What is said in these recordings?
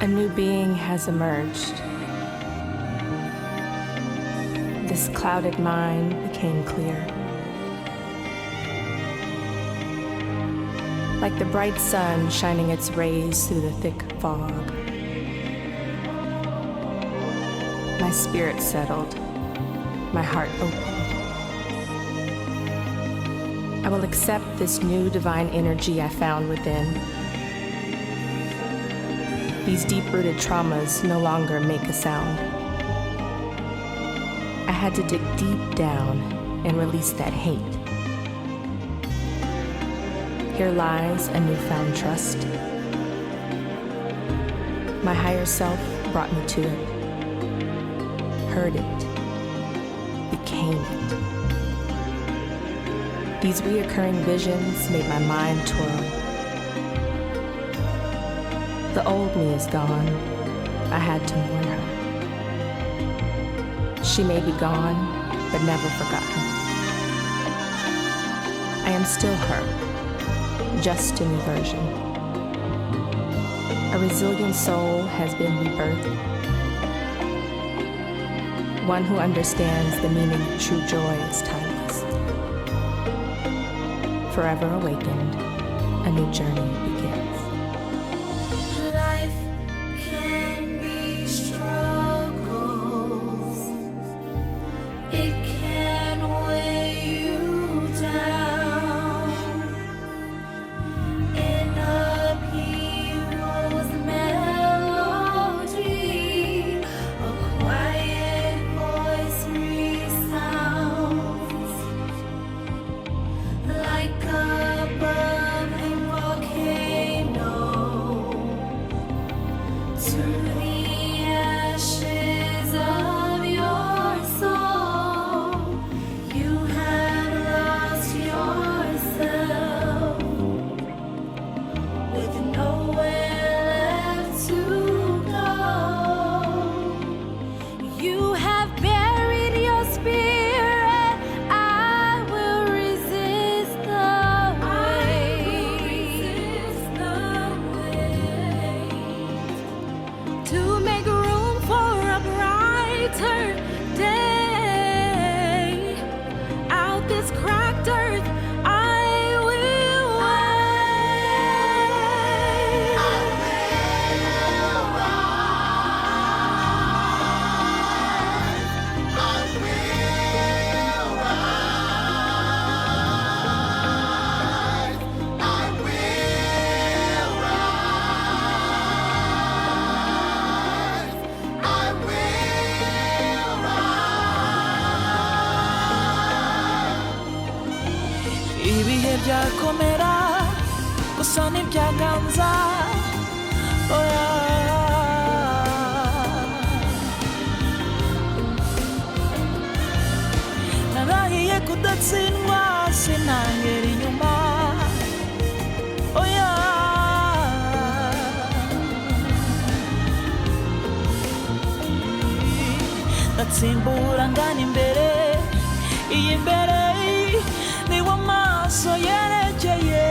A new being has emerged. This clouded mind became clear. Like the bright sun shining its rays through the thick fog. My spirit settled, my heart opened. I will accept this new divine energy I found within. These deep-rooted traumas no longer make a sound. I had to dig deep down and release that hate. Here lies a newfound trust. My higher self brought me to it, heard it, became it. These reoccurring visions made my mind twirl. The old me is gone. I had to mourn her. She may be gone, but never forgotten. I am still her, just a new version. A resilient soul has been rebirthed. One who understands the meaning of true joy is timeless. Forever awakened, a new journey begins. ibihe byakomera gusa ntibyaganza oya narahiye kudatsindwa sinangera inyuma oya ndatsimbura ngana imbere iyi mbere niwo maso yerekeye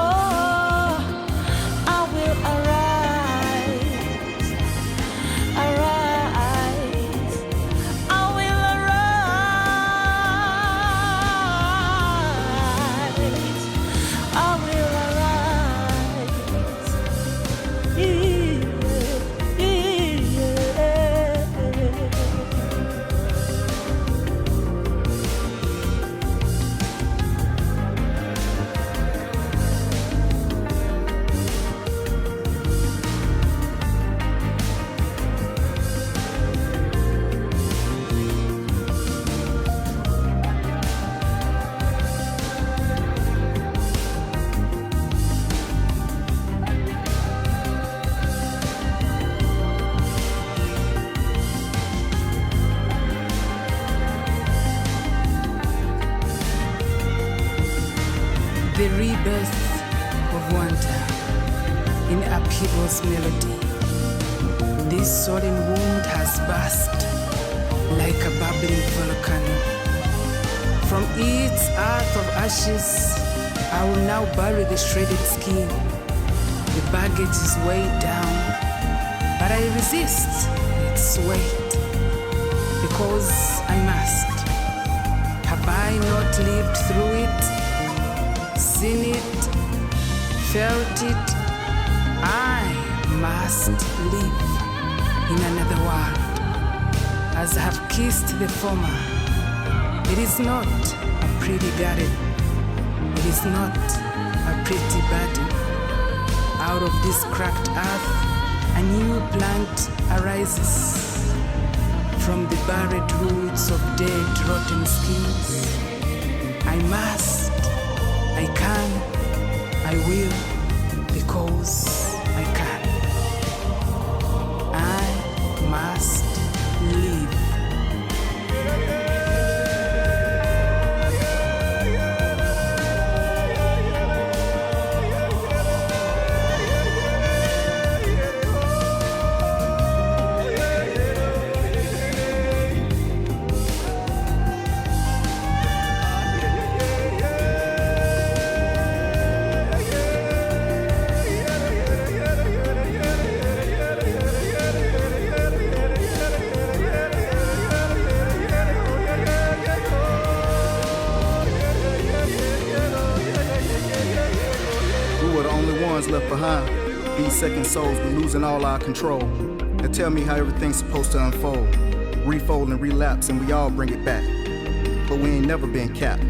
oh I will arise arise I will arise I will arise The rebirth of wonder in upheaval's melody. This swollen wound has burst like a bubbling volcano. From its earth of ashes, I will now bury the shredded skin The baggage is weighed down, but I resist its weight because I must. Have I not lived through it, seen it, felt it? I must live in another world, as I have kissed the former. It is not a pretty garden, it is not a pretty burden. Out of this cracked earth, a new plant arises. From the buried roots of dead, rotten skins, I must, I can, I will, because I can. I must live. Left behind. These second souls, we're losing all our control. They tell me how everything's supposed to unfold. Refold and relapse, and we all bring it back. But we ain't never been capped.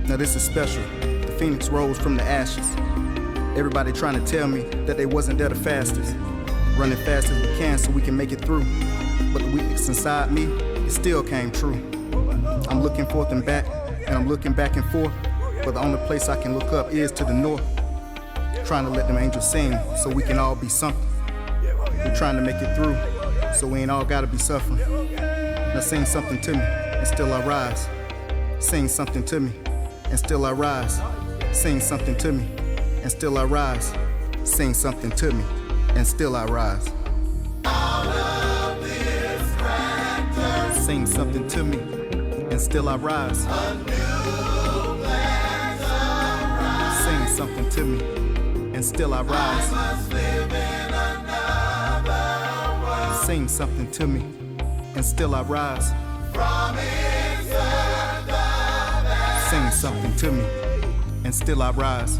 Now this is special. The phoenix rose from the ashes. Everybody trying to tell me that they wasn't there the fastest. Running fast as we can so we can make it through. But the weakness inside me, it still came true. I'm looking forth and back, and I'm looking back and forth. But the only place I can look up is to the north. Trying to let them angels sing so we can all be something. We're trying to make it through so we ain't all gotta be suffering. Now sing something to me and still I rise. Sing something to me and still I rise. Sing something to me and still I rise. Sing something to me and still I rise. Sing something to me and still I rise. Sing something to me and still I rise. Sing something to me and still I rise. Sing something to me and still I rise.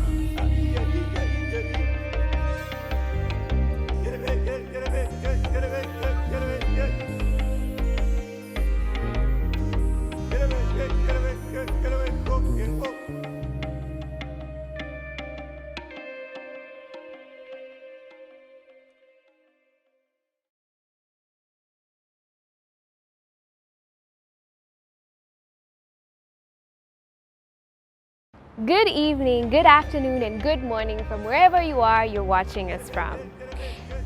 Good evening, good afternoon, and good morning from wherever you are you're watching us from.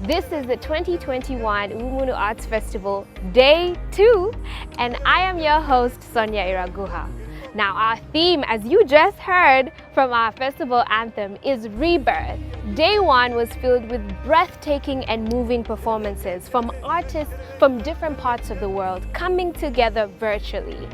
This is the 2021 Ubumuntu Arts Festival, Day 2, and I am your host, Sonia Iraguha. Now, our theme, as you just heard from our festival anthem, is Rebirth. Day 1 was filled with breathtaking and moving performances from artists from different parts of the world coming together virtually.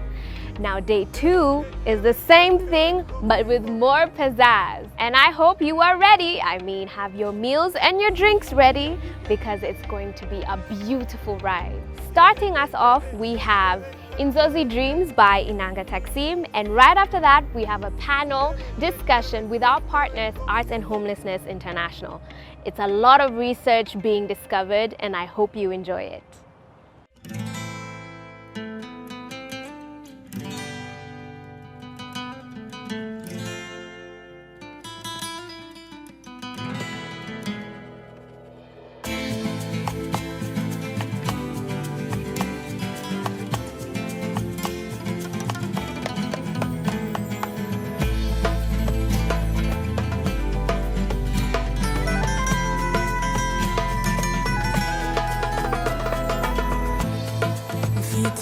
Now, Day 2 is the same thing, but with more pizzazz. And I hope you are ready. I mean, have your meals and your drinks ready, because it's going to be a beautiful ride. Starting us off, we have Inzozi Dreams by Inanga Taksim, and right after that, we have a panel discussion with our partners, Arts and Homelessness International. It's a lot of research being discovered, and I hope you enjoy it.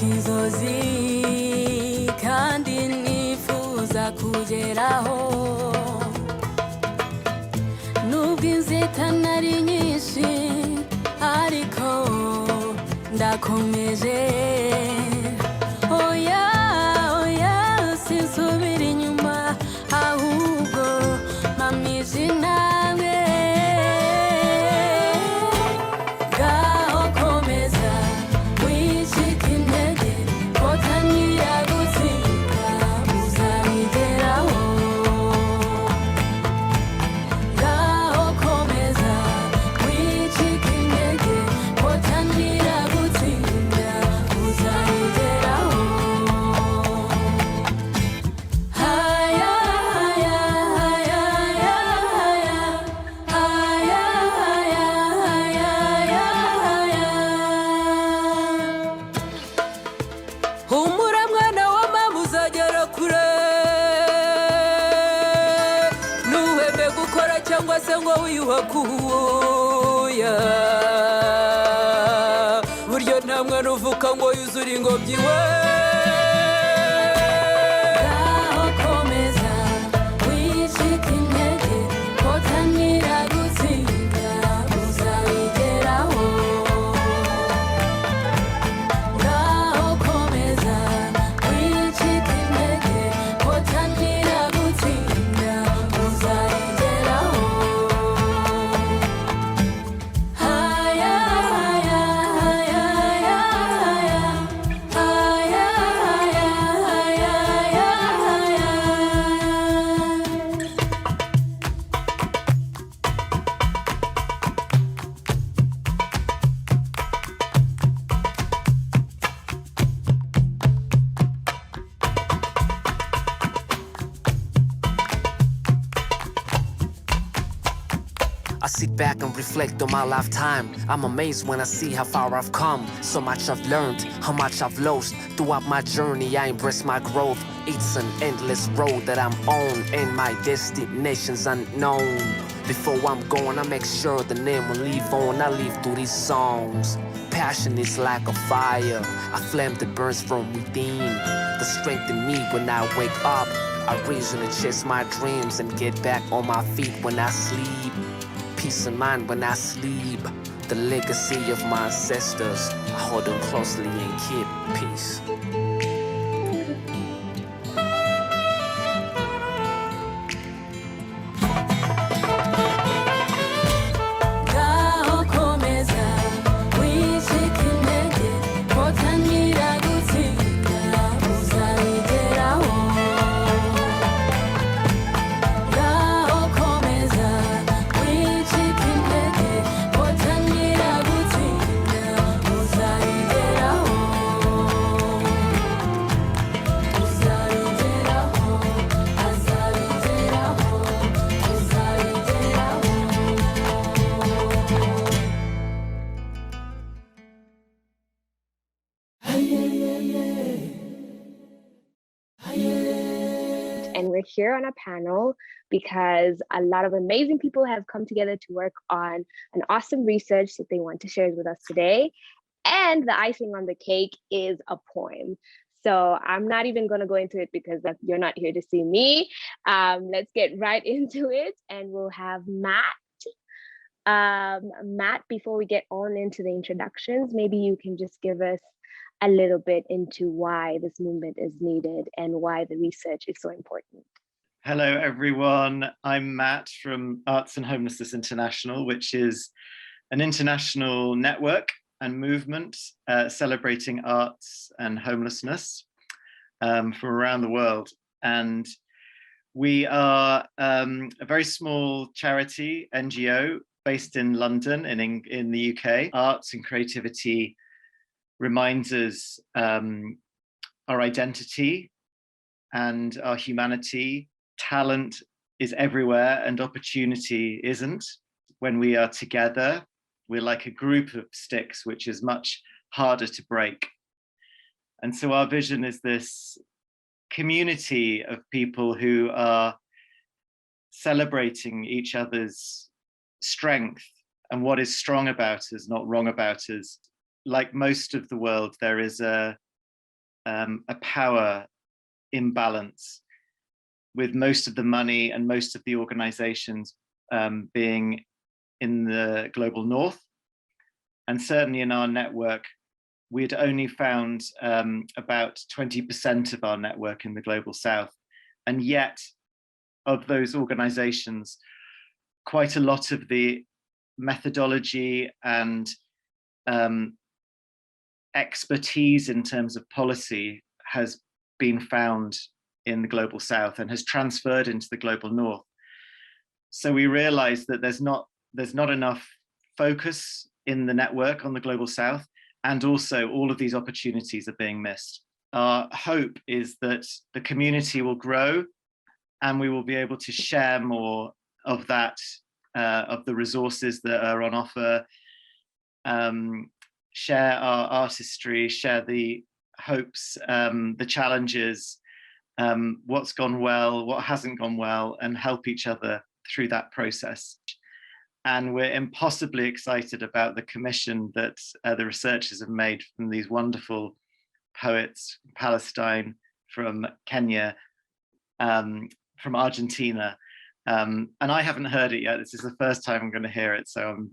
inzozi kandi nifuza kugeraho nubwo inzitane ari nyinshi ariko ndakomeje oya oya sinsubira inyuma ahubwo mpamije intambwe se ngo wiyuhakuya buryo nta mwana uvuka ngo yuzure ingobyi we ngaho komeza wicika intege kotanira gutsinda uzabigeraho ngaho komeza wicika intege kotanira gutsinda uzabigeraho haya haya haya haya haya haya I sit back and reflect on my lifetime. I'm amazed when I see how far I've come. So much I've learned, how much I've lost. Throughout my journey, I embrace my growth. It's an endless road that I'm on, and my destination's unknown. Before I'm gone, I make sure the name will live on. I live through these songs. Passion is like a fire, a flame that burns from within. The strength in me when I wake up. I reason to chase my dreams and get back on my feet when I sleep. Peace of mind when I sleep. The legacy of my ancestors, I hold them closely and keep peace. ngaho komeza wicika intege kotanira gutsinda uzabigeraho ngaho komeza wicika intege kotanira gutsinda uzabigeraho uzabigeraho azabigeraho uzabigeraho And we're here on a panel because a lot of amazing people have come together to work on an awesome research that they want to share with us today. And the icing on the cake is a poem. So I'm not even going to go into it because you're not here to see me. Let's get right into it, and we'll have Matt. Matt, before we get on into the introductions, maybe you can just give us a little bit into why this movement is needed and why the research is so important. Hello, everyone. I'm Matt from Arts and Homelessness International, which is an international network and movement celebrating arts and homelessness from around the world. And we are a very small charity, NGO, based in London, in the UK. Arts and creativity reminds us our identity and our humanity. Talent is everywhere and opportunity isn't. When we are together, we're like a group of sticks, which is much harder to break. And so our vision is this community of people who are celebrating each other's strength and what is strong about us, not wrong about us. Like most of the world, there is a power imbalance, with most of the money and most of the organizations being in the global north. And certainly in our network, we'd only found about 20% of our network in the global south. And yet, of those organizations, quite a lot of the methodology and expertise in terms of policy has been found in the global south and has transferred into the global north. So we realized that there's not enough focus in the network on the global south, and also all of these opportunities are being missed. Our hope is that the community will grow and we will be able to share more of that, of the resources that are on offer, share our artistry, share the hopes, the challenges, what's gone well, what hasn't gone well, and help each other through that process. And we're impossibly excited about the commission that the researchers have made from these wonderful poets from Palestine, from Kenya, from Argentina. And I haven't heard it yet. This is the first time I'm going to hear it. So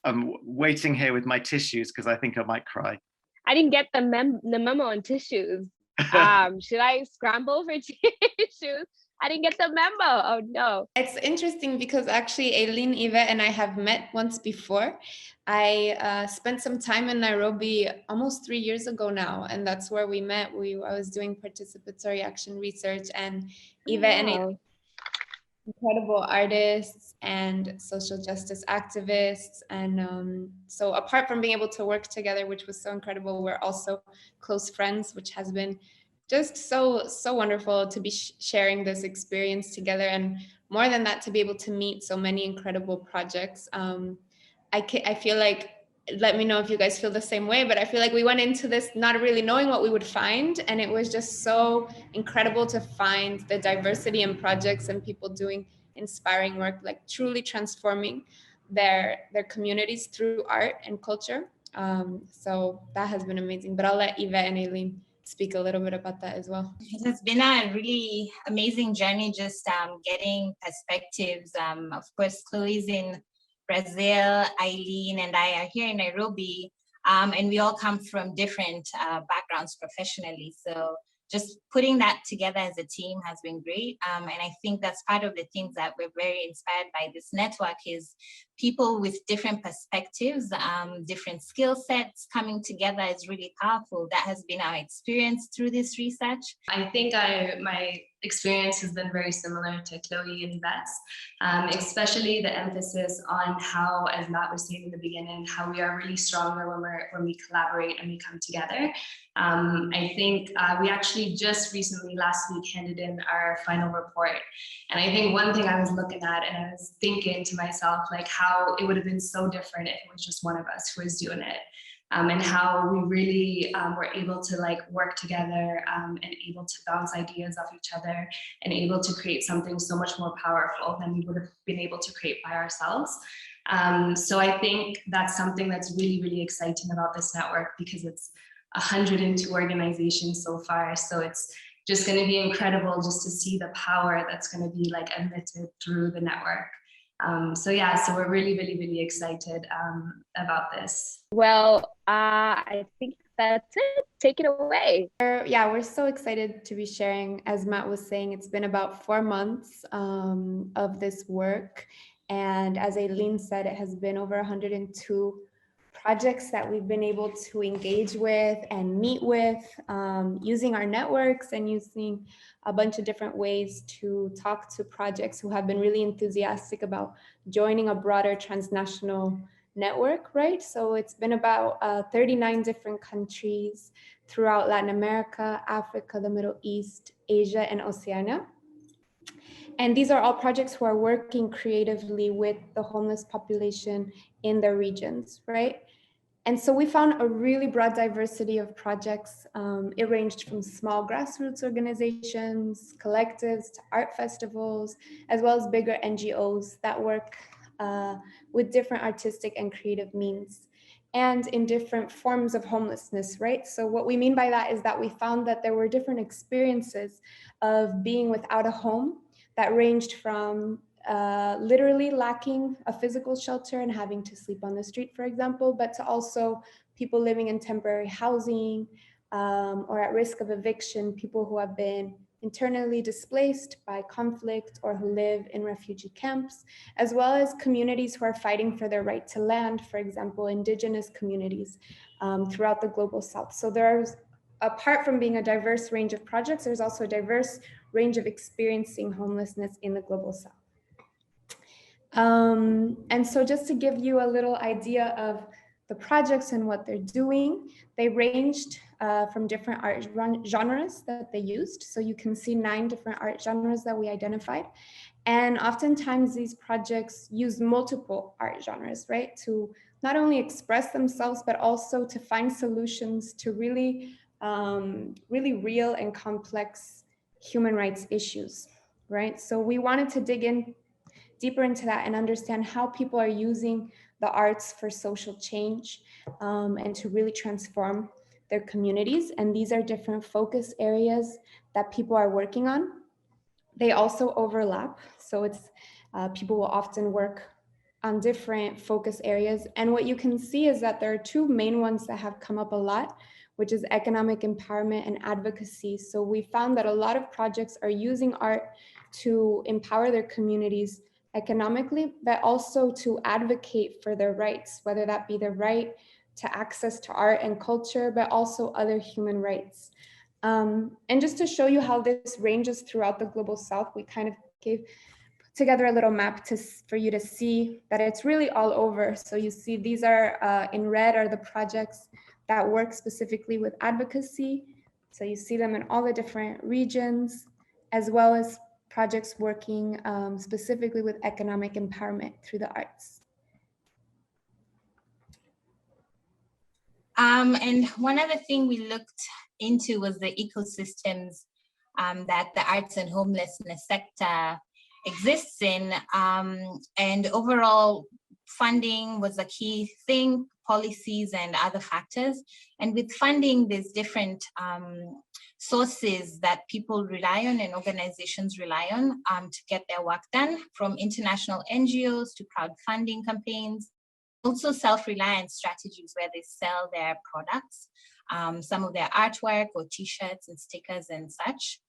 I'm waiting here with my tissues because I think I might cry. I didn't get the memo on tissues. Should I scramble for tissues? I didn't get the memo. Oh no. It's interesting because actually Aileen, Yvette, and I have met once before. I spent some time in Nairobi almost 3 years ago now, and that's where we met. I was doing participatory action research, and Yvette and Aileen, incredible artists and social justice activists. And so apart from being able to work together, which was so incredible, we're also close friends, which has been just so wonderful to be sharing this experience together. And more than that, to be able to meet so many incredible projects. I feel like, let me know if you guys feel the same way, but I feel like we went into this not really knowing what we would find. And it was just so incredible to find the diversity in projects and people doing inspiring work, like truly transforming their communities through art and culture. So that has been amazing. But I'll let Yvette and Aileen speak a little bit about that as well. It has been a really amazing journey, just getting perspectives. Of course, Chloe's in Brazil, Eileen and I are here in Nairobi, and we all come from different backgrounds professionally. So just putting that together as a team has been great. And I think that's part of the things that we're very inspired by this network is people with different perspectives, different skill sets coming together is really powerful. That has been our experience through this research. I think my experience has been very similar to Chloe and Yvette's, especially the emphasis on how, as Matt was saying in the beginning, how we are really stronger when we collaborate and we come together. I think we actually just recently last week handed in our final report. And I think one thing I was looking at and I was thinking to myself, like how it would have been so different if it was just one of us who was doing it. And how we really were able to like work together and able to bounce ideas off each other and able to create something so much more powerful than we would have been able to create by ourselves. So I think that's something that's really, really exciting about this network because it's 102 organizations so far. So it's just going to be incredible just to see the power that's going to be like emitted through the network. So we're really, really, really excited about this. Well, I think that's it. Take it away. We're so excited to be sharing. As Matt was saying, it's been about 4 months of this work. And as Aileen said, it has been over 102 projects that we've been able to engage with and meet with using our networks and using a bunch of different ways to talk to projects who have been really enthusiastic about joining a broader transnational network, right? So it's been about 39 different countries throughout Latin America, Africa, the Middle East, Asia, and Oceania. And these are all projects who are working creatively with the homeless population in their regions, right? And so we found a really broad diversity of projects. It ranged from small grassroots organizations, collectives, to art festivals, as well as bigger NGOs that work with different artistic and creative means and in different forms of homelessness, right? So what we mean by that is that we found that there were different experiences of being without a home that ranged from literally lacking a physical shelter and having to sleep on the street, for example, but to also people living in temporary housing or at risk of eviction, people who have been internally displaced by conflict or who live in refugee camps, as well as communities who are fighting for their right to land, for example, indigenous communities throughout the global south. So there's, apart from being a diverse range of projects, there's also a diverse range of experiencing homelessness in the global south. And so just to give you a little idea of the projects and what they're doing, they ranged from different art genres that they used. So you can see 9 different art genres that we identified. And oftentimes these projects use multiple art genres, right? To not only express themselves, but also to find solutions to really, really real and complex human rights issues, right? So we wanted to dig deeper into that and understand how people are using the arts for social change and to really transform their communities. And these are different focus areas that people are working on. They also overlap. So it's people will often work on different focus areas. And what you can see is that there are two main ones that have come up a lot, which is economic empowerment and advocacy. So we found that a lot of projects are using art to empower their communities economically, but also to advocate for their rights, whether that be the right to access to art and culture, but also other human rights. And just to show you how this ranges throughout the Global South, we kind of gave together a little map for you to see that it's really all over. So you see these are in red are the projects that work specifically with advocacy. So you see them in all the different regions, as well as projects working specifically with economic empowerment through the arts. And one other thing we looked into was the ecosystems that the arts and homelessness sector exists in. And overall funding was a key thing, policies and other factors. And with funding, there's different sources that people rely on and organizations rely on to get their work done, from international NGOs to crowdfunding campaigns, also self-reliance strategies where they sell their products, some of their artwork or t-shirts and stickers and such.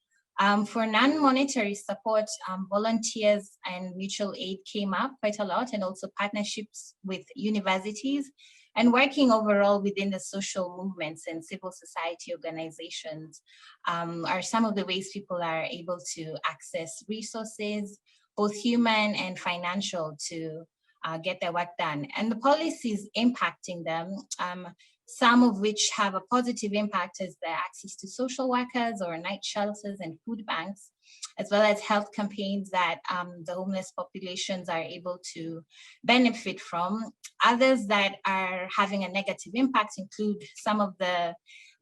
For non-monetary support, volunteers and mutual aid came up quite a lot, and also partnerships with universities, and working overall within the social movements and civil society organizations are some of the ways people are able to access resources, both human and financial, to get their work done. And the policies impacting them, some of which have a positive impact, is their access to social workers or night shelters and food banks, as well as health campaigns that the homeless populations are able to benefit from. Others that are having a negative impact include some of the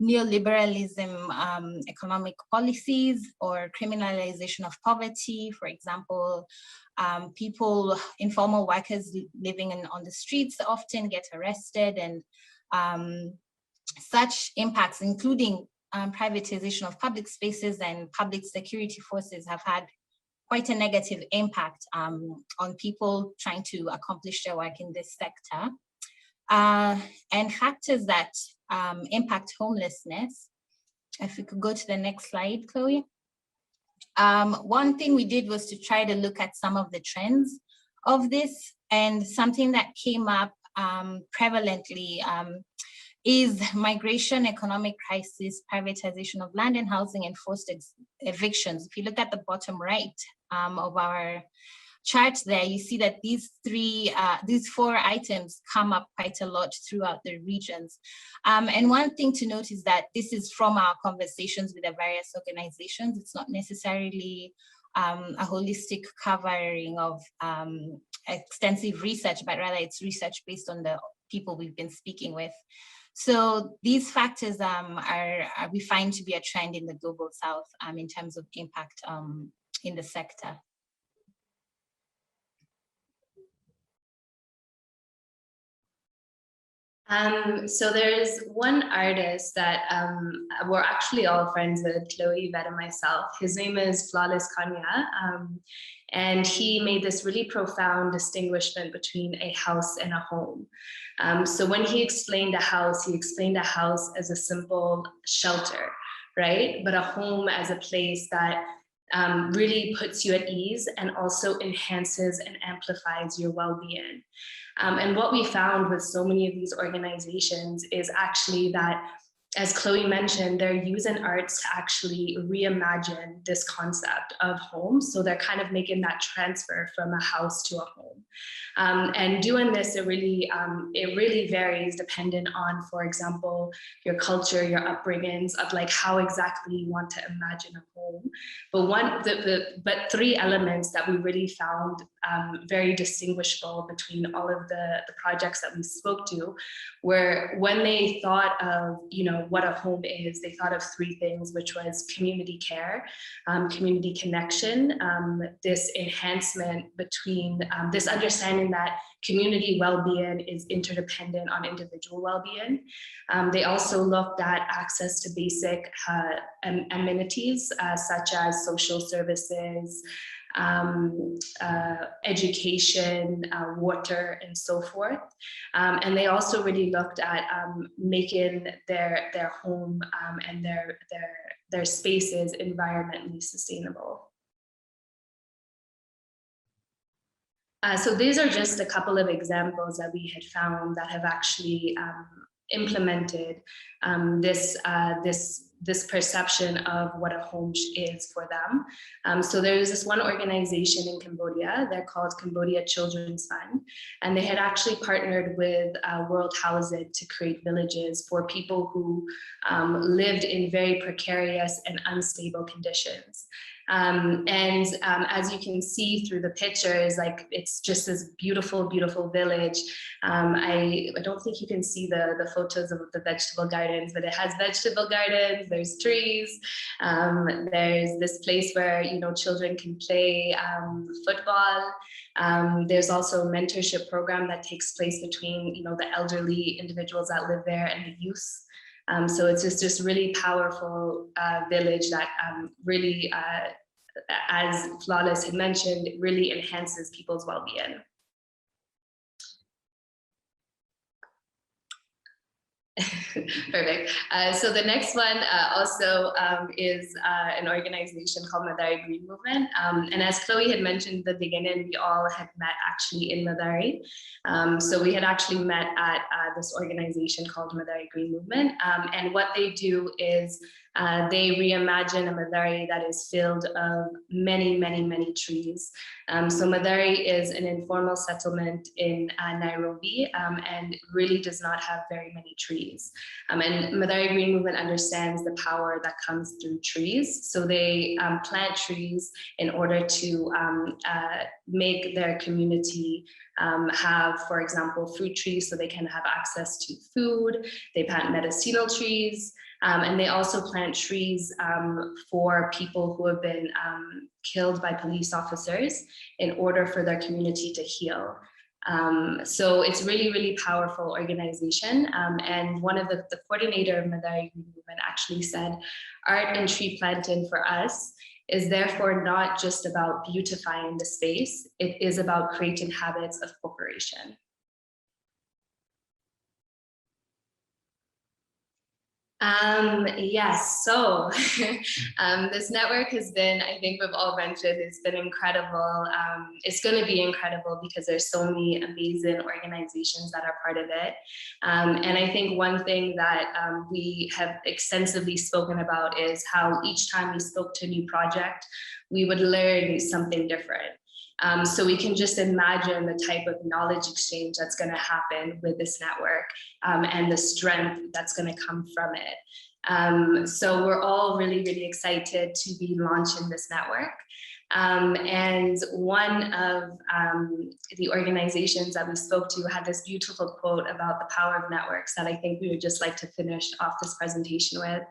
neoliberalism economic policies or criminalization of poverty. For example, people, informal workers living on the streets often get arrested, and such impacts, including privatization of public spaces and public security forces, have had quite a negative impact on people trying to accomplish their work in this sector. And factors that impact homelessness. If we could go to the next slide, Chloe. One thing we did was to try to look at some of the trends of this, and something that came up prevalently is migration, economic crisis, privatization of land and housing, and forced evictions. If you look at the bottom right of our chart there, you see that these four items come up quite a lot throughout the regions. And one thing to note is that this is from our conversations with the various organizations. It's not necessarily a holistic covering of extensive research, but rather it's research based on the people we've been speaking with. So these factors we find to be a trend in the Global South in terms of impact in the sector. So there's one artist that we're actually all friends with, Chloe, Yvette, and myself. His name is Flawless Kanya, and he made this really profound distinguishment between a house and a home. So when he explained a house as a simple shelter, right? But a home as a place that really puts you at ease and also enhances and amplifies your well-being. And what we found with so many of these organizations is actually that, as Chloe mentioned, they're using arts to actually reimagine this concept of home. So they're kind of making that transfer from a house to a home. And doing this, it really varies depending on, for example, your culture, your upbringings, of like how exactly you want to imagine a home. But three elements that we really found very distinguishable between all of the projects that we spoke to, where when they thought of, what a home is, they thought of three things, which was community care, community connection, this enhancement between this understanding that community well-being is interdependent on individual well-being. They also looked at access to basic amenities such as social services, education, water, and so forth. And they also really looked at making their home and their spaces environmentally sustainable. So these are just a couple of examples that we had found that have actually implemented this perception of what a home is for them. So there's this one organization in Cambodia, they're called Cambodia Children's Fund, and they had actually partnered with World Housing to create villages for people who lived in very precarious and unstable conditions. As you can see through the pictures, like it's just this beautiful, beautiful village. I don't think you can see the photos of the vegetable gardens, but it has vegetable gardens, there's trees, there's this place where, children can play football. There's also a mentorship program that takes place between, the elderly individuals that live there and the youth. So it's just this really powerful village that really, as Flawless had mentioned, really enhances people's well-being. Perfect. So the next one also is an organization called Madari Green Movement. And as Chloe had mentioned at the beginning, we all had met actually in Madari. So we had actually met at this organization called Madari Green Movement. And what they do is they reimagine a Madari that is filled of many, many, many trees. So Madari is an informal settlement in Nairobi and really does not have very many trees. And Madari Green Movement understands the power that comes through trees. So they plant trees in order to make their community have, for example, fruit trees so they can have access to food. They plant medicinal trees. And they also plant trees for people who have been killed by police officers in order for their community to heal. So it's really, really powerful organization. And one of the coordinator of Madari Green Movement actually said, art and tree planting for us is therefore not just about beautifying the space, it is about creating habits of cooperation. Yes, so this network has been, I think we've all mentioned, it's been incredible. It's going to be incredible because there's so many amazing organizations that are part of it. And I think one thing that we have extensively spoken about is how each time we spoke to a new project, we would learn something different. So we can just imagine the type of knowledge exchange that's going to happen with this network and the strength that's going to come from it. So we're all really, really excited to be launching this network. And one of the organizations that we spoke to had this beautiful quote about the power of networks that I think we would just like to finish off this presentation with.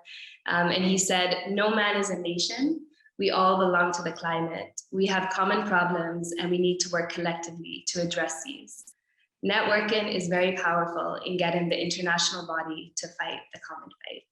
And he said, "No man is a nation. We all belong to the climate. We have common problems and we need to work collectively to address these. Networking is very powerful in getting the international body to fight the common fight."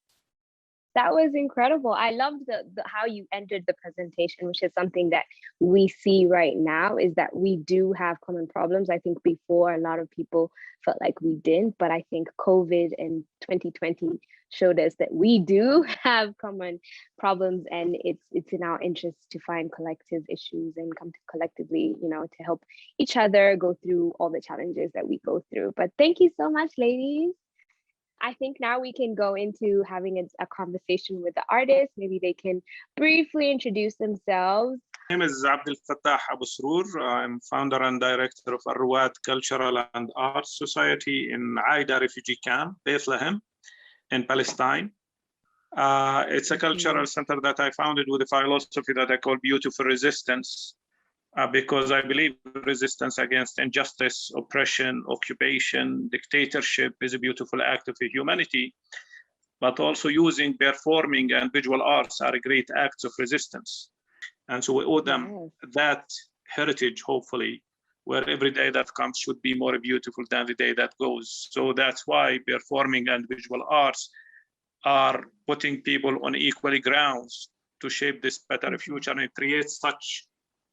That was incredible. I loved the how you entered the presentation, which is something that we see right now, is that we do have common problems. I think before a lot of people felt like we didn't, but I think COVID and 2020 showed us that we do have common problems, and it's in our interest to find collective issues and come to collectively, to help each other go through all the challenges that we go through. But thank you so much, ladies. I think now we can go into having a conversation with the artists. Maybe they can briefly introduce themselves. My name is Abdel Fattah Abu Sroor. I'm founder and director of Arwad Cultural and Arts Society in Aida Refugee Camp, Bethlehem, in Palestine. It's a cultural center that I founded with a philosophy that I call beautiful resistance. because I believe resistance against injustice, oppression, occupation, dictatorship is a beautiful act of humanity, but also using performing and visual arts are great acts of resistance. And so we owe them that heritage, hopefully, where every day that comes should be more beautiful than the day that goes. So that's why performing and visual arts are putting people on equal grounds to shape this better future and create such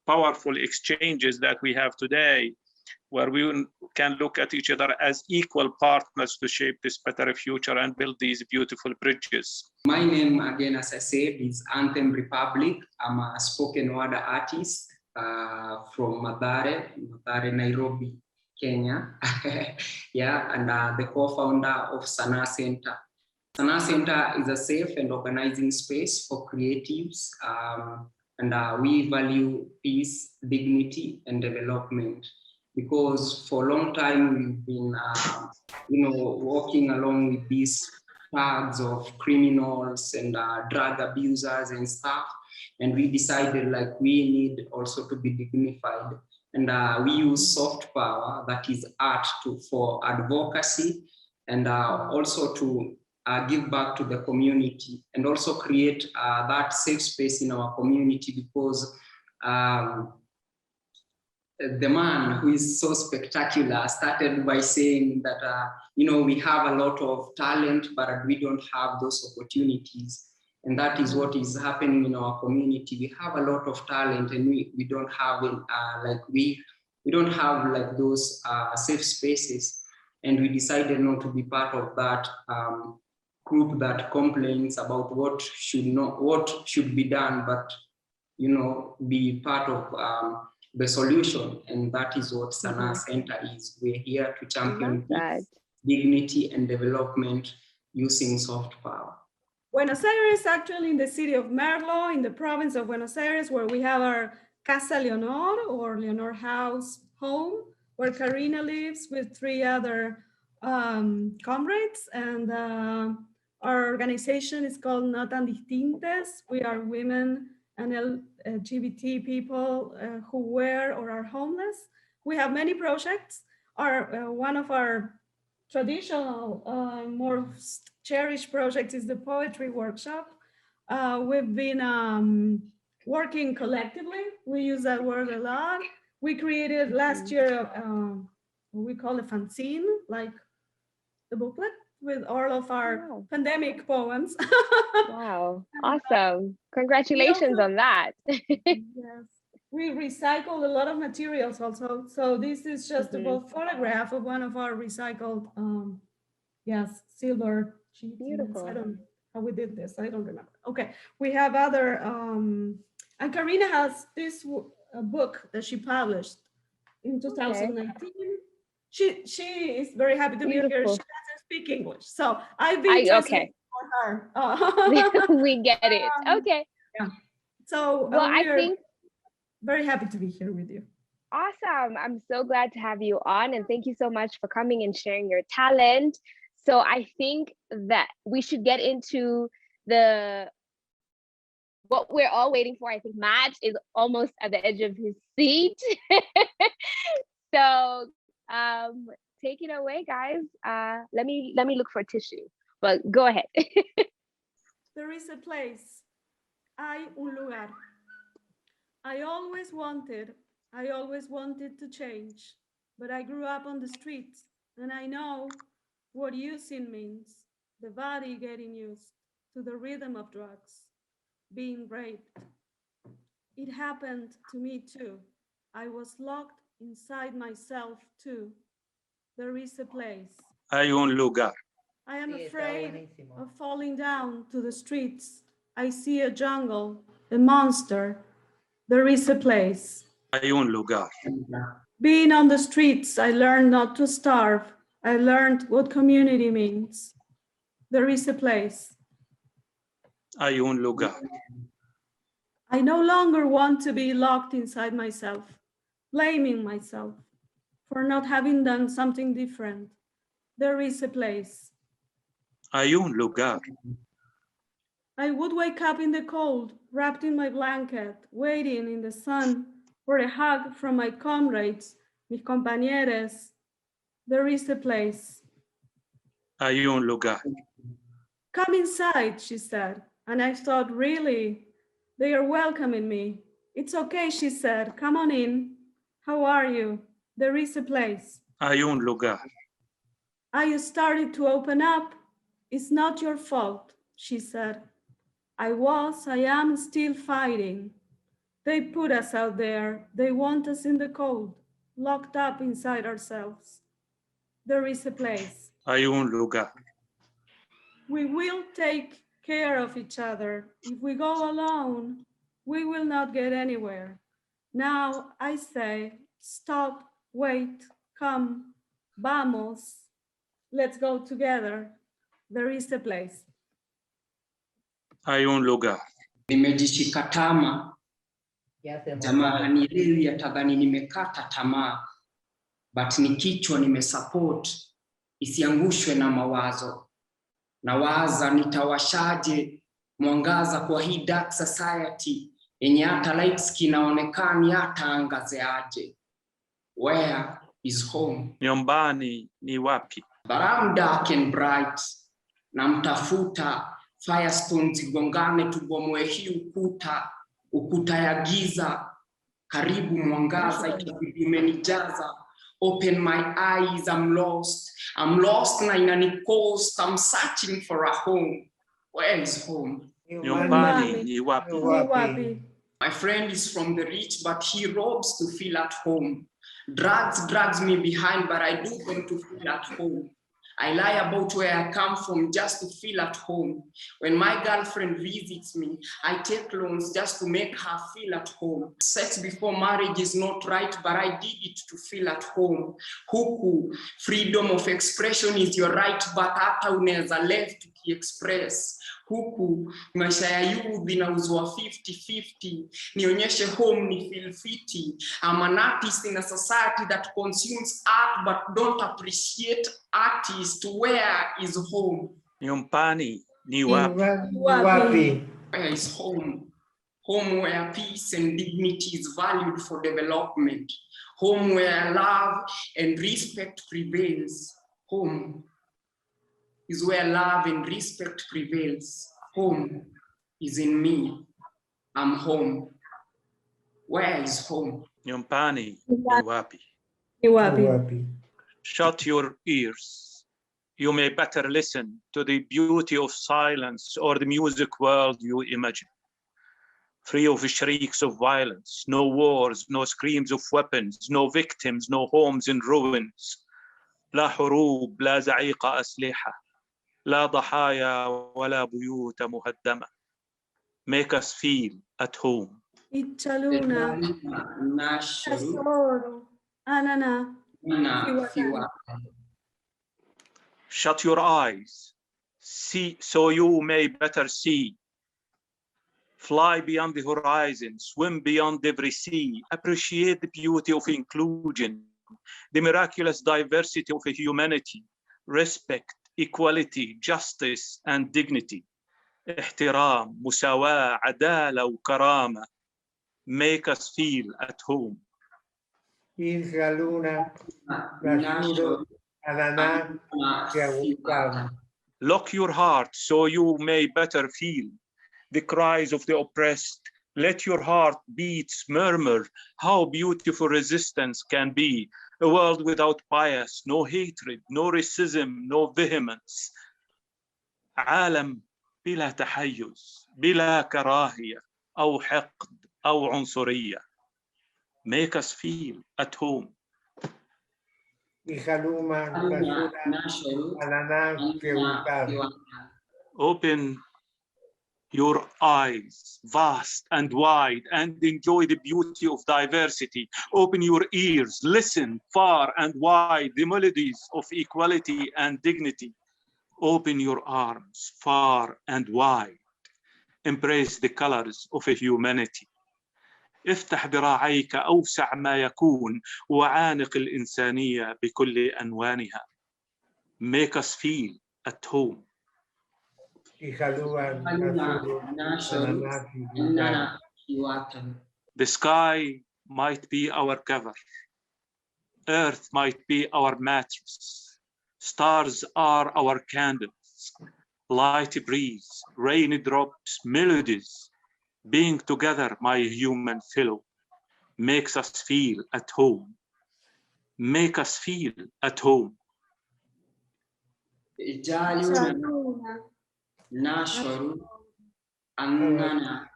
powerful exchanges that we have today, where we can look at each other as equal partners to shape this better future and build these beautiful bridges. My name, again, as I said, is Anthem Republic. I'm a spoken word artist from Mathare, Nairobi, Kenya. Yeah, and the co-founder of Sana Center. Sana Center is a safe and organizing space for creatives, and we value peace, dignity, and development. Because for a long time we've been, walking along with these tags of criminals and drug abusers and stuff, and we decided like we need also to be dignified, and we use soft power, that is art, for advocacy, and also to give back to the community, and also create that safe space in our community, because the man who is so spectacular started by saying that, we have a lot of talent, but we don't have those opportunities. And that is what is happening in our community. We have a lot of talent, and we don't have we don't have like those safe spaces. And we decided not to be part of that group that complains about what should be done, but be part of the solution. And that is what Sana Center is. We're here to champion peace, dignity, and development using soft power. Buenos Aires, actually in the city of Merlo, in the province of Buenos Aires, where we have our Casa Leonor, or Leonor House home, where Karina lives with 3 other comrades. And our organization is called No Tan Distintas. We are women and LGBT people who wear or are homeless. We have many projects. One of our traditional, most cherished projects is the poetry workshop. We've been working collectively. We use that word a lot. We created last year, we call it fanzine, like the booklet, with all of our pandemic poems. Wow, awesome. Congratulations on that. Yes, we recycled a lot of materials also. So this is just a photograph of one of our recycled, silver sheets. Beautiful. I don't know how we did this. I don't remember. Okay, we have other, and Karina has this book that she published in 2019. She is very happy to be here. She doesn't speak English, so I've been translating for her. We get it. Okay. Yeah. So I think very happy to be here with you. Awesome. I'm so glad to have you on, and thank you so much for coming and sharing your talent. So I think that we should get into what we're all waiting for. I think Matt is almost at the edge of his seat. So take it away, guys. Let me look for a tissue, but go ahead. There is a place, hay un lugar. I always wanted to change, but I grew up on the streets, and I know what using means. The body getting used to the rhythm of drugs, being raped. It happened to me too. I was locked inside myself too. There is a place. Hay un lugar. I am afraid of falling down to the streets. I see a jungle, a monster. There is a place. Hay un lugar. Being on the streets, I learned not to starve. I learned what community means. There is a place. Hay un lugar. I no longer want to be locked inside myself, blaming myself for not having done something different. There is a place. Hay un lugar. I would wake up in the cold, wrapped in my blanket, waiting in the sun or a hug from my comrades, mis compañeros. There is a place. Hay un lugar. Come inside, she said. And I thought, really? They are welcoming me. It's okay, she said. Come on in. How are you? There is a place. Hay un lugar. I started to open up. It's not your fault, she said. I am still fighting. They put us out there. They want us in the cold, locked up inside ourselves. There is a place. Hay un lugar. We will take care of each other. If we go alone, we will not get anywhere. Now I say, stop, wait, come, vamos. Let's go together. There is a place. Hay un lugar. Nimejishika tama. Jamaa hanielewi atadhani nimekata tamaa. But ni kichwa nimesupport. Isiangushwe na mawazo. Nawaza nitawashaje mwangaza kwa hii dark society. Yenye hata lights kinaonekani hata angaze aje. Where is home? Nyumbani ni wapi? But I'm dark and bright. Namtafuta firestones gongane tubomoe hii ukuta. Ukuta ya giza. Karibu mwangaza ikibidi umenijaza. Open my eyes, I'm lost. I'm lost na inani coast. I'm searching for a home. Where is home? Nyumbani ni wapi? My friend is from the rich, but he robs to feel at home. Drugs drags me behind, but I do want to feel at home. I lie about where I come from just to feel at home. When my girlfriend visits me, I take loans just to make her feel at home. Sex before marriage is not right, but I did it to feel at home. Huku, freedom of expression is your right, but hata unaweza left ukiexpress. Huku, maisha ya youth inauzwa 50-50. Nionyeshe home ni feel fiti. I'm an artist in a society that consumes art but don't appreciate artists. Where is home? Nyumbani ni wapi? Where is home? Home where peace and dignity is valued for development. Home where love and respect prevails. Home is where love and respect prevails. Home is in me. I'm home. Where is home? Nyumbani ni wapi? Shut your ears. You may better listen to the beauty of silence or the music world you imagine. Free of shrieks of violence, no wars, no screams of weapons, no victims, no homes in ruins. لا حروب, لا زعيق أسلحة, لا ضحايا ولا بيوت مهدمة. Make us feel at home. Ichaluna, tesoro, anana, Shut your eyes. See, so you may better see. Fly beyond the horizon, swim beyond every sea. Appreciate the beauty of inclusion, the miraculous diversity of humanity, respect, equality, justice, and dignity. احترام, مساواة, عدالة, وكرامة. Make us feel at home. Lock your heart so you may better feel the cries of the oppressed. Let your heart beats murmur how beautiful resistance can be. A world without bias, no hatred, no racism, no vehemence. عالم بلا تحيز, بلا كراهية, أو حقد, أو عنصرية. Make us feel at home. Open your eyes vast and wide and enjoy the beauty of diversity. Open your ears, listen far and wide the melodies of equality and dignity. Open your arms far and wide. Embrace the colors of humanity. افتح ذراعيك أوسع ما يكون وعانق الإنسانية بكل أنوانها. Make us feel at home. The sky might be our cover. Earth might be our mattress. Stars are our candles. Light breeze, rainy drops, melodies. Being together, my human fellow, makes us feel at home. Make us feel at home. Ijaluna Nashwaru Annana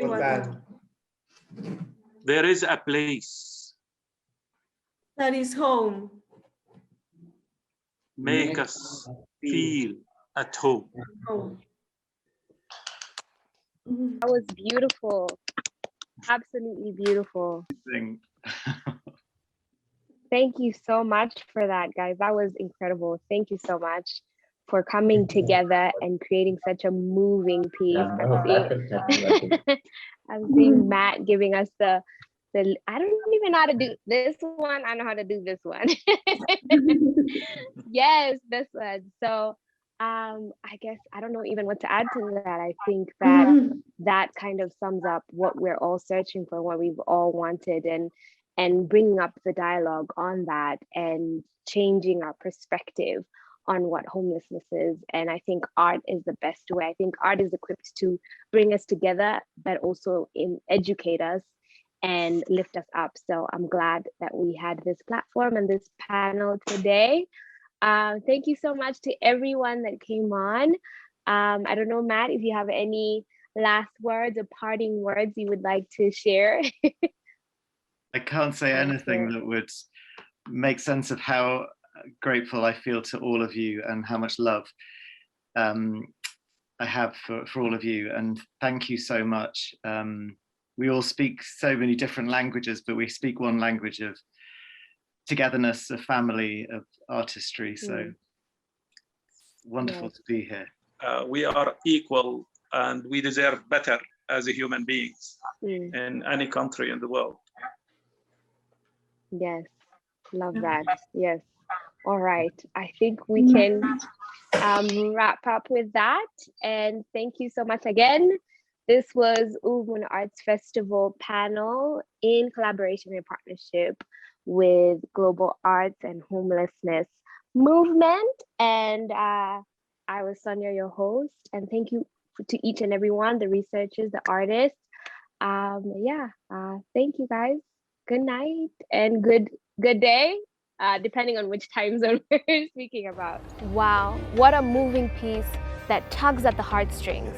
Iwata. There is a place. That is home. Make us feel at home. Home. That was beautiful. Absolutely beautiful. Thank you so much for that, guys. That was incredible. Thank you so much for coming together and creating such a moving piece. I'm seeing Matt giving us the I don't even know how to do this one. I know how to do this one. Yes, this one. So I guess I don't know even what to add to that. I think that that kind of sums up what we're all searching for, what we've all wanted, and bringing up the dialogue on that and changing our perspective on what homelessness is. And I think art is the best way. I think art is equipped to bring us together, but also educate us and lift us up. So I'm glad that we had this platform and this panel today. Thank you so much to everyone that came on. I don't know, Matt, if you have any last words or parting words you would like to share. I can't say anything that would make sense of how grateful I feel to all of you and how much love I have for all of you. And thank you so much. We all speak so many different languages, but we speak one language of togetherness, of family, of artistry. So wonderful to be here. We are equal and we deserve better as a human beings in any country in the world. Yes, love that. Yes. All right. I think we can wrap up with that. And thank you so much again. This was Ubumuntu Arts Festival panel in collaboration and partnership with Global Arts and Homelessness Movement. And I was Sonia, your host. And thank you to each and every one, the researchers, the artists. Thank you guys. Good night and good day, depending on which time zone we're speaking about. Wow, what a moving piece that tugs at the heartstrings.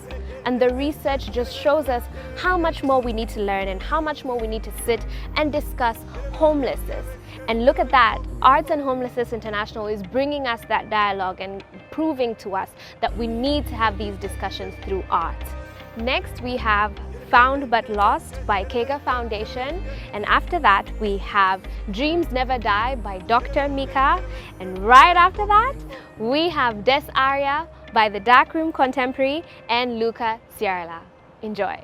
And the research just shows us how much more we need to learn and how much more we need to sit and discuss homelessness. And look at that, Arts and Homelessness International is bringing us that dialogue and proving to us that we need to have these discussions through art. Next, we have Found But Lost by Kega Foundation. And after that, we have Dreams Never Die by Dr. Mika. And right after that, we have Des Aria by the Darkroom Contemporary and Luca Ciarla. Enjoy.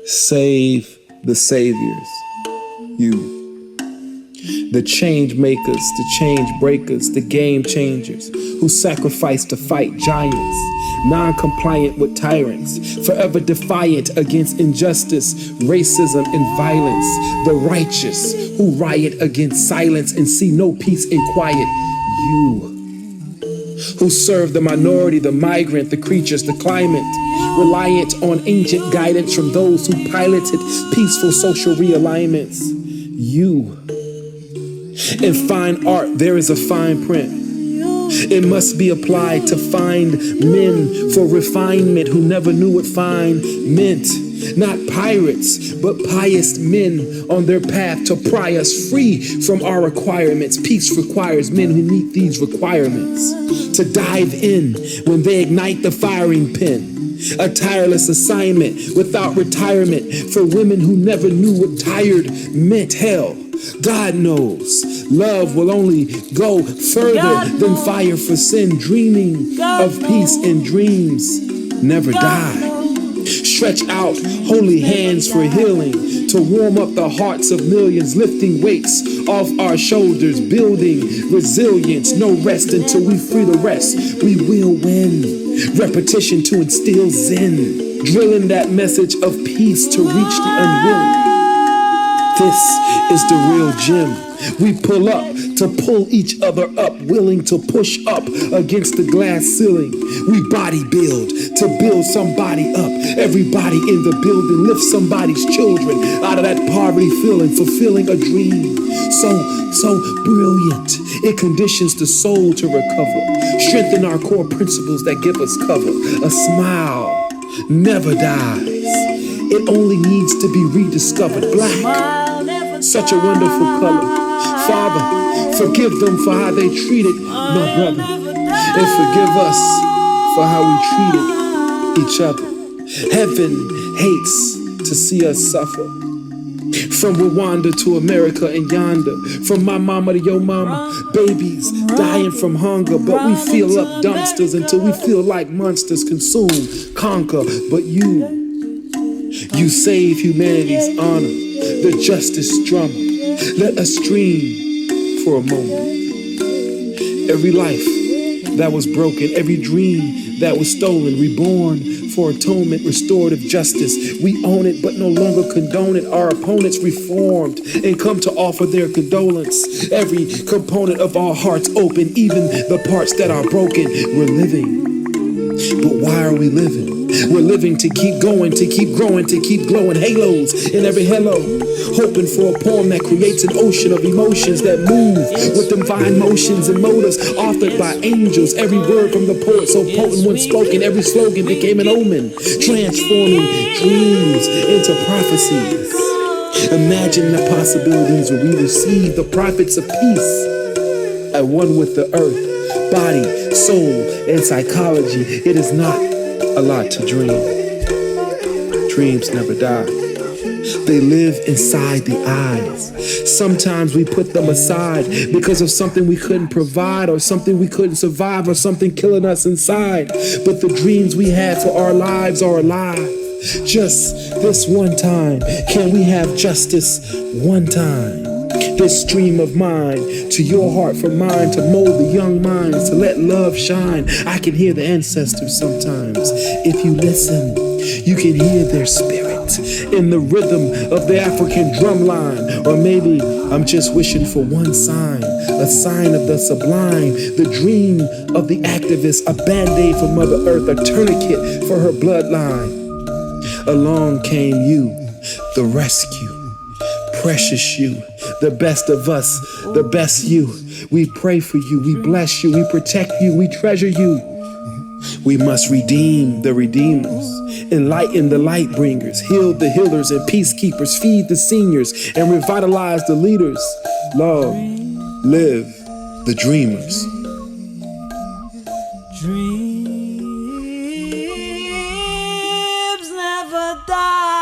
Save the saviors, you. The change makers, the change breakers, the game changers who sacrifice to fight giants, non-compliant with tyrants, forever defiant against injustice, racism, and violence. The righteous who riot against silence and see no peace in quiet. You who serve the minority, the migrant, the creatures, the climate, reliant on ancient guidance from those who piloted peaceful social realignments. You. In fine art, there is a fine print. It must be applied to find men for refinement who never knew what fine meant. Not pirates, but pious men on their path to pry us free from our requirements. Peace requires men who meet these requirements. To dive in when they ignite the firing pin. A tireless assignment without retirement for women who never knew what tired meant. Hell, God knows love will only go further than fire for sin. Dreaming of peace and dreams never die. Stretch out holy hands for healing, to warm up the hearts of millions, lifting weights off our shoulders, building resilience. No rest until we free the rest. We will win. Repetition to instill zen, drilling that message of peace to reach the unwilling. This is the real gym. We pull up to pull each other up, willing to push up against the glass ceiling. We body build to build somebody up. Everybody in the building lift somebody's children out of that poverty feeling, fulfilling a dream. So brilliant. It conditions the soul to recover. Strengthen our core principles that give us cover. A smile never dies. It only needs to be rediscovered. Black, such a wonderful color. Father, forgive them for how they treated my brother, and forgive us for how we treated each other. Heaven hates to see us suffer. From Rwanda to America and yonder, from my mama to your mama, babies dying from hunger, but we fill up dumpsters until we feel like monsters, consume, conquer. But you save humanity's honor, the justice drummer. Let us dream for a moment. Every life that was broken, every dream that was stolen, reborn for atonement, restorative justice. We own it, but no longer condone it. Our opponents reformed and come to offer their condolence. Every component of our hearts open, even the parts that are broken. We're living. But why are we living? We're living to keep going, to keep growing, to keep glowing. Halos in every hello. Hoping for a poem that creates an ocean of emotions that move with divine motions and motives, authored by angels. Every word from the poet so potent when spoken. Every slogan became an omen, transforming dreams into prophecies. Imagine the possibilities where we receive the prophets of peace at one with the earth, body, soul, and psychology. It is not a lot to dream. Dreams never die. They live inside the eyes. Sometimes we put them aside because of something we couldn't provide, or something we couldn't survive, or something killing us inside. But the dreams we had for our lives are alive. Just this one time, can we have justice one time? This stream of mine to your heart from mine, to mold the young minds, to let love shine. I can hear the ancestors sometimes. If you listen, you can hear their spirit in the rhythm of the African drum line. Or maybe I'm just wishing for one sign, a sign of the sublime, the dream of the activist, a band-aid for Mother Earth, a tourniquet for her bloodline. Along came you, the rescue, precious you, the best of us, the best you. We pray for you, we bless you, we protect you, we treasure you. We must redeem the redeemers, enlighten the light bringers, heal the healers and peacekeepers, feed the seniors, and revitalize the leaders. Love, live the dreamers. Dreams never die.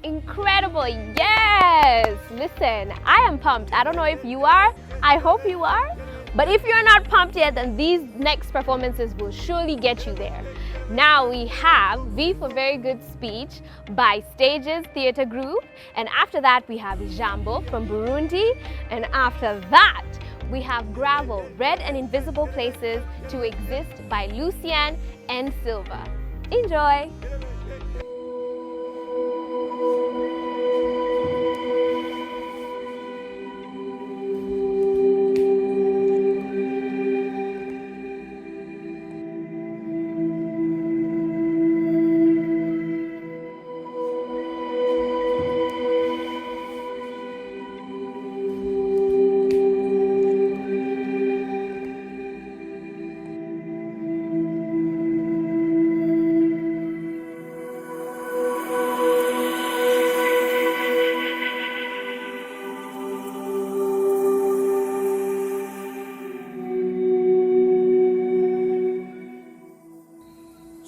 Incredible. Yes. Listen, I am pumped. I don't know if you are. I hope you are. But if you're not pumped yet, then these next performances will surely get you there. Now we have V for Very Good Speech by Stages Theatre Group. And after that, we have Jambo from Burundi. And after that, we have Gravel, Red and Invisible Places to Exist by Lucian and Silva. Enjoy!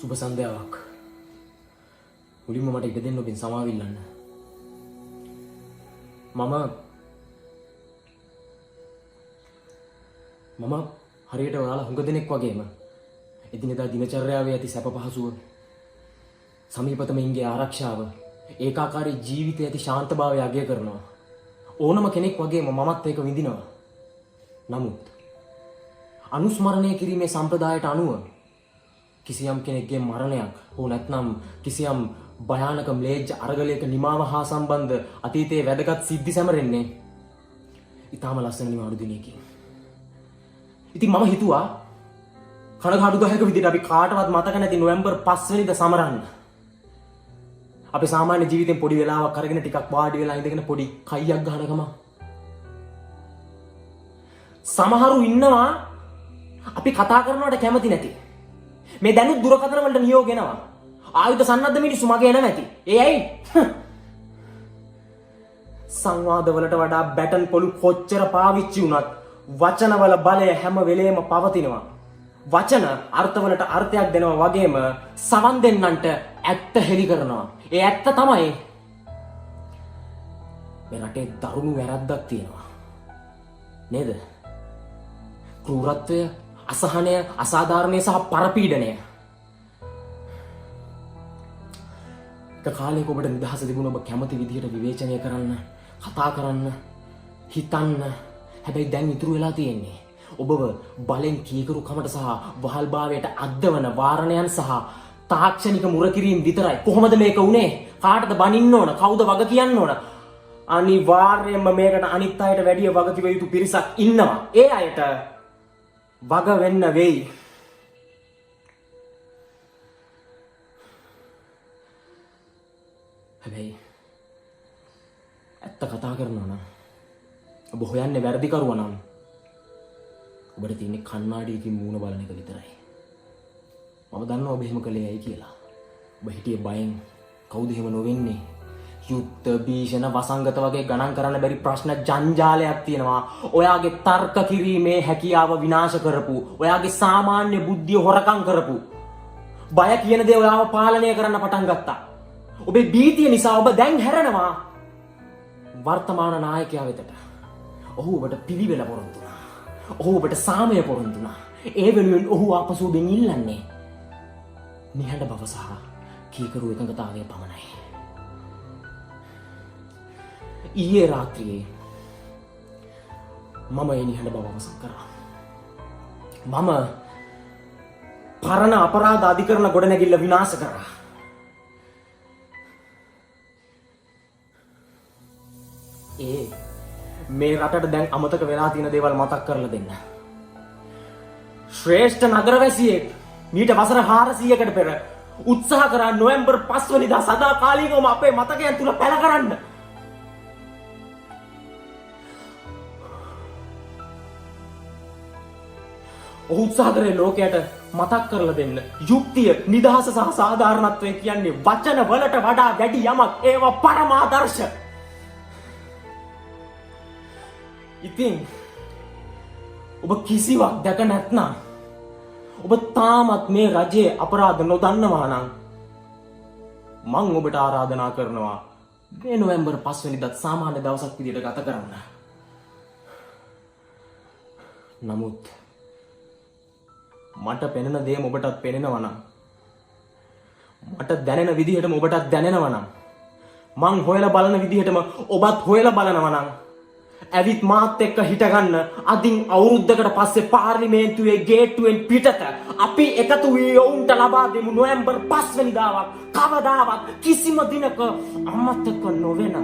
සුබ සන්ධ්‍යාවක්. මුලින්ම මට ඉඩ දෙන්න ඔබෙන් සමාව ඉල්ලන්න. මම හරියට ඔයාලා හුඟ දෙනෙක් වගේම එදිනෙදා දිනචර්යාවේ ඇති සැප පහසුව, සමීපතම ඉංගේ ආරක්ෂාව, ඒකාකාරී ජීවිතයේ ඇති ශාන්තභාවය අගය කරනවා. ඕනම කෙනෙක් වගේම මමත් ඒක විඳිනවා. නමුත් අනුස්මරණය කිරීමේ සම්ප්‍රදායට අනුව කිසියම් කෙනෙක්ගේ මරණයක් හෝ නැත්නම් කිසියම් භයානක ම්ලේච්ඡ අරගලයක නිමාව හා සම්බන්ධ අතීතයේ වැදගත් සිද්ධි සැමරෙන්නේ ඊටාම ලස්සන නිමාඩු දිනයකින්. ඉතින් මම හිතුවා කනගාටුදායක විදිහට අපි කාටවත් මතක නැති නොවැම්බර් 5 වෙනිදා සමරන්න. අපේ සාමාන්‍ය ජීවිතෙන් පොඩි වෙලාවක් අරගෙන ටිකක් වාඩි වෙලා ඉඳගෙන පොඩි කයියක් ගහන ගම. සමහරු ඉන්නවා අපි කතා කරනවට කැමති නැති. මේ දැනුත් දුරකථන වලට නියෝග එනවා. ආයුධ සන්නද්ධ මිනිස්සු මගේ එන නැති. ඒ ඇයි? සංවාද වලට වඩා බැටන් පොළු කොච්චර පාවිච්චි වුණත් වචනවල බලය හැම වෙලේම පවතිනවා. වචන අර්ථවලට අර්ථයක් දෙනවා වගේම සවන් දෙන්නන්ට ඇත්ත හෙළි කරනවා. ඒ ඇත්ත තමයි මේ රටේ දරුණු වැරද්දක් තියෙනවා. නේද? ක්‍රූරත්වය, අසහනය, අසාධාරණය සහ පරපීඩනය. එක කාලයක ඔබට නිදහස තිබුණ ඔබ කැමති විදිහට විවේචනය කරන්න, කතා කරන්න, හිතන්න. හැබැයි දැන් ඉතුරු වෙලා තියෙන්නේ ඔබව බලෙන් කීකරුකමට සහ වහල්භාවයට අද්දවන වාරණයන් සහ තාක්ෂණික මුරකිරීම විතරයි. කොහොමද මේක උනේ? කාටද බනින්න ඕන? කවුද වග කියන්න ඕන? අනිවාර්යයෙන්ම මේකට අනිත් අයට වැඩිය වග කිව යුතු පිරිසක් ඉන්නවා. ඒ අයට වග වෙන්න වෙයි. හැබැයි ඇත්ත කතා කරනවා නම් ඔබ හොයන්නේ වැරදිකරුවා නම් ඔබට තියෙන්නේ කණ්ණාඩියකින් මූණ බලන එක විතරයි. මම දන්නවා ඔබ එහෙම කළේ ඇයි කියලා. ඔබ හිටියේ බයෙන්. කවුද එහෙම නොවෙන්නේ? යුද්ධ, භීෂණ, වසංගත වගේ ගණන් කරන්න බැරි ප්‍රශ්න ජංජාලයක් තියෙනවා. ඔයාගේ තර්ක කිරීමේ හැකියාව විනාශ කරපු, ඔයාගේ සාමාන්‍ය බුද්ධිය හොරකම් කරපු, බය කියන දේ ඔයාව පාලනය කරන්න පටන් ගත්තා. ඔබේ භීතිය නිසා ඔබ දැන් හැරෙනවා වර්තමාන නායකයා වෙතට. ඔහු ඔබට පිළිවෙල පොරොන්දු වුණා. ඔහු ඔබට සාමය පොරොන්දු වුණා. ඒ වෙනුවෙන් ඔහු ආපසු ඔබෙන් ඉල්ලන්නේ නිහඬ බව සහ කීකරු එකඟතාවය පමණයි. ඊයේ රාත්‍රියේ මම ඒ නිහඬ බව අවසන් කරා. මම පරණ අපරාධ අධිකරණ ගොඩනැගිල්ල විනාශ කරා. මේ රටට දැන් අමතක වෙලා තියෙන දේවල් මතක් කරලා දෙන්න. ශ්‍රේෂ්ඨ නගරවැසියෙක් මීට වසර 400කට පෙර උත්සාහ කරා නොවැම්බර් 5 වෙනිදා සදාකාලිකවම අපේ මතකයන් තුල පැල කරන්න. ඔහු උත්සාහ කරේ ලෝකයට මතක් කරලා දෙන්න. යුක්තිය, නිදහස සහ සාධාරණත්වය කියන්නේ වචන වලට වඩා වැඩි යමක්. ඒවා පරමාදර්ශ. ඉතින් ඔබ කිසිවක් දැක නැත්නම්, ඔබ තාමත් මේ රජයේ අපරාධ නොදන්නවා නම් මම ඔබට ආරාධනා කරනවා මේ නොවැම්බර් 5 වෙනිදාත් සාමාන්‍ය දවසක් විදියට ගත කරන්න. නමුත් මට පෙනෙන දේ ඔබටත් පෙනෙනවා නම් මට දැනෙන විදිහටම ඔබටත් දැනෙනවා නම් මං හොයලා බලන විදිහටම ඔබත් හොයලා බලනවා නම් ඇවිත් මාත් එක්ක හිටගන්න අදින් අවුරුද්දකට පස්සේ පාර්ලිමේන්තුවේ ගේට්ටුවෙන් පිටත අපි එකතු වී ඔවුන්ට ලබා දෙමු නොවැම්බර් 5 වෙනිදාවක් කවදාවත් කිසිම දිනක අමතක නොවෙන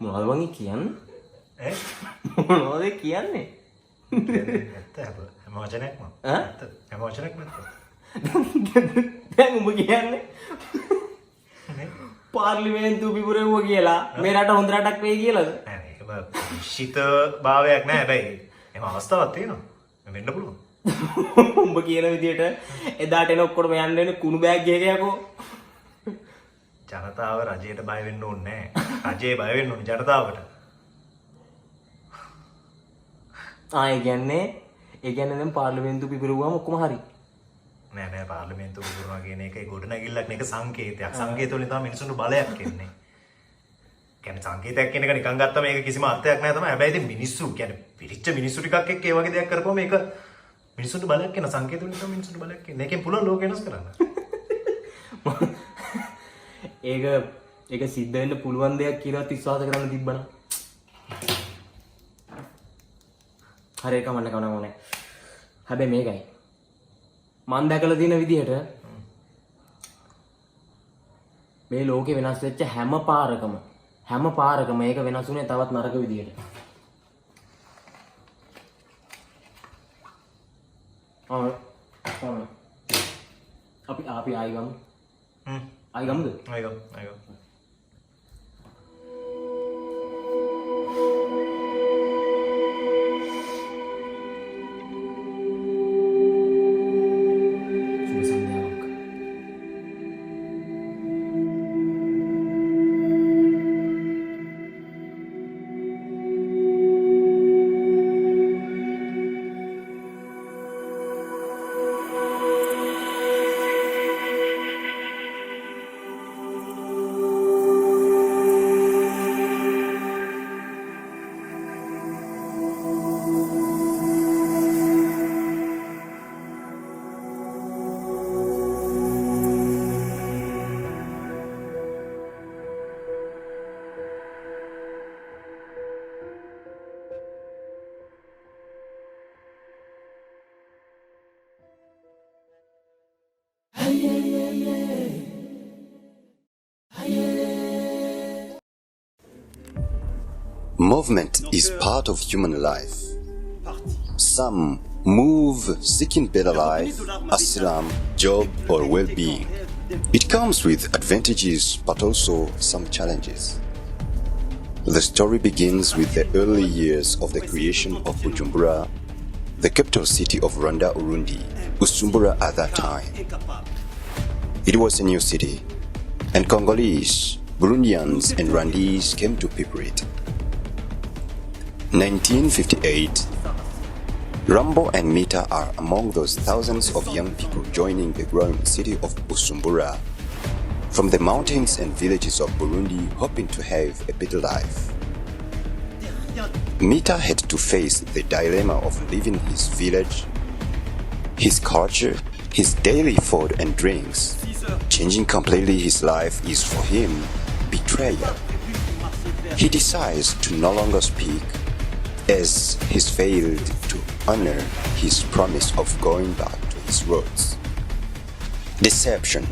මොනවද වගේ කියන්නේ? මොනවද කියන්නේ? ඇත්ත හැම වචනයක්ම. ඇත්ත හැම වචනයක්ම ඇත්ත. දැන් උඹ කියන්නේ පාර්ලිමේන්තුව පිපුරෙව්වා කියලා මේ රට හොඳ රටක් වෙයි කියලාද? නෑ ඒක නිශ්චිත භාවයක් නෑ. හැබැයි එහෙම අවස්ථාවක් තියෙනවා. වෙන්න පුළුවන්. උඹ කියන විදිහට එදාට එන ඔක්කොම යන්න වෙන කුණු බෑග් එකක යකෝ. ජනතාව රජයට බය වෙන්න ඕනේ නෑ. රජේ බය වෙන්න ඕනේ ජනතාවට. ඒ කියන්නේ දැන් පාර්ලිමේන්තුව පිපිරුවාම ඔක්කොම හරි. නෑ පාර්ලිමේන්තුව පිපිරුවා කියන එක ගොඩනැගිල්ලක් නේ. ඒක සංකේතයක්. සංකේත වලින් තමයි මිනිසුන්ට බලයක් එන්නේ. කියන්නේ සංකේතයක් කියන එක නිකන් ගත්තම ඒක කිසිම අර්ථයක් නෑ තමයි. හැබැයි ඉතින් මිනිස්සු කියන්නේ පිළිච්ච මිනිස්සු ටිකක් එක්ක ඒ වගේ දෙයක් කරපුවම ඒක මිනිසුන්ට බලයක් එන සංකේත වලින් තමයි මිනිසුන්ට බලයක් එන්නේ. ඒකෙන් පුළුවන් ලෝක වෙනස් කරන්න. ඒක සිද්ධ වෙන්න පුළුවන් දෙයක් කියලා විශ්වාස කරන්න තිබ්බනම් හරි එක මන්න කවන්න ඕනේ. හැබැයි මේකයි මම දැකලා තියෙන විදිහට මේ ලෝකේ වෙනස් වෙච්ච හැම පාරකම ඒක වෙනස් වුණේ තවත් නරක විදිහට. අපි ආයි ගමු. ආයි ගමුද? ආයි ගමු. Movement is part of human life. Some move seeking better life, asylum, job, or well-being. It comes with advantages but also some challenges. The story begins with the early years of the creation of Bujumbura, the capital city of Rwanda, Urundi, Bujumbura at that time. It was a new city, and Congolese, Burundians, and Rwandese came to people it. 1958, Rambo and Mita are among those thousands of young people joining the growing city of Bujumbura from the mountains and villages of Burundi, hoping to have a better life. Mita had to face the dilemma of leaving his village, his culture, his daily food and drinks. Changing completely his life is for him betrayal. He decides to no longer speak as he's failed to honor his promise of going back to his roots. Deception.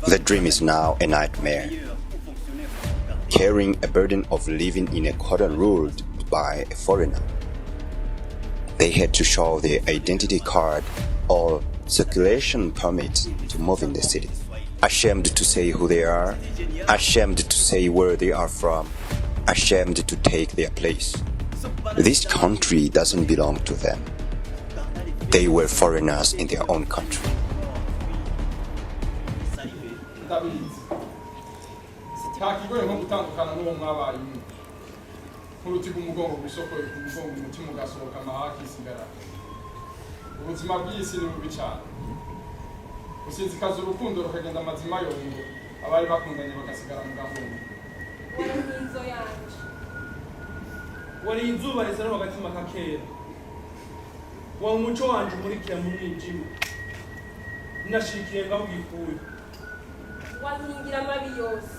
The dream is now a nightmare. Carrying a burden of living in a cordon ruled by a foreigner. They had to show their identity card or circulation permit to move in the city. Ashamed to say who they are, ashamed to say where they are from, ashamed to take their place. This country doesn't belong to them. they were foreigners in their own country. ubuzima bw'isi ni bubi cyane usinzikaza urukundo rukagenda amazima yongo abari bakundanye bagasigara mu gahunda wari inzo yanje wari inzuba rizana agatima kakera wa umuco wanje umurikira mu mwijima nashikiye ngaho gikuye wankingira amabi yose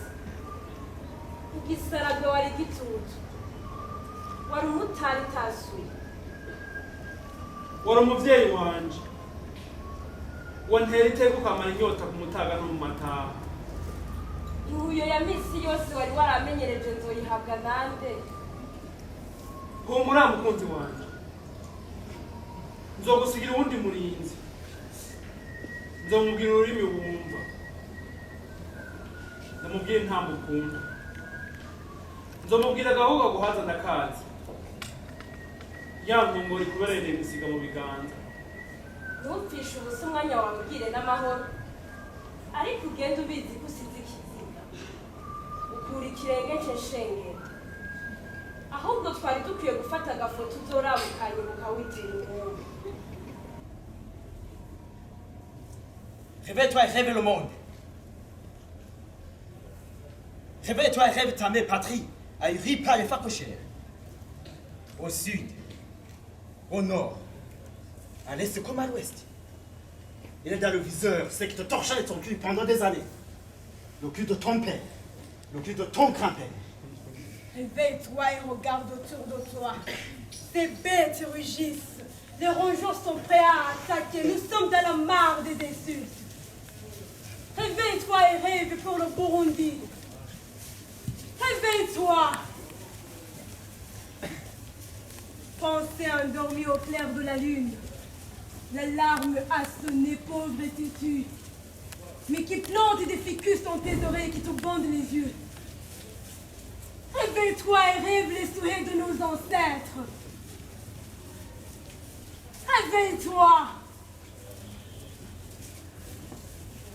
igisarabwe wari igitutu wari umutari tasuye wari umuvyeyi wanje wantera iteka ukamara inyota ku mutaga no mu mataha inkuyo ya misi yose wari waramenyereje nzoyihabwa nande humura mukunzi wanje nzogusigira uwundi murinzi nzomubwira ururimi wumva ndamubwira nta mukunda nzomubwira agahuga guhaza ndakazi yangongora ikubereye gusiga mu biganza ntumfishe ubusa umwanya wabwire n'amahoro ariko ugenda ubizi ko usize ikiziga ukura ikirenge nshengera ahubwo twari dukwiye gufata agafoto uzorabukanye mukawitira ingumbi Réveille-toi et rêve le monde. Réveille-toi et rêve ta mère patrie, à Ivry, par et Facochère. Au sud, au nord, à l'est comme à l'ouest. Il est dans le viseur, c'est qui te torchait ton cul pendant des années. Le cul de ton père, le cul de ton grand-père. Réveille-toi et regarde autour de toi. Ces bêtes rugissent. Les rongeurs sont prêts à attaquer. Nous sommes dans la mare des insultes. Réveille-toi et rêve pour le Burundi. Réveille-toi. Pensez endormi au clair de la lune. La larme a sonné, pauvre et têtue, mais qui plante des ficus dans tes oreilles qui te bandent les yeux. Réveille-toi et rêve les souhaits de nos ancêtres. Réveille-toi.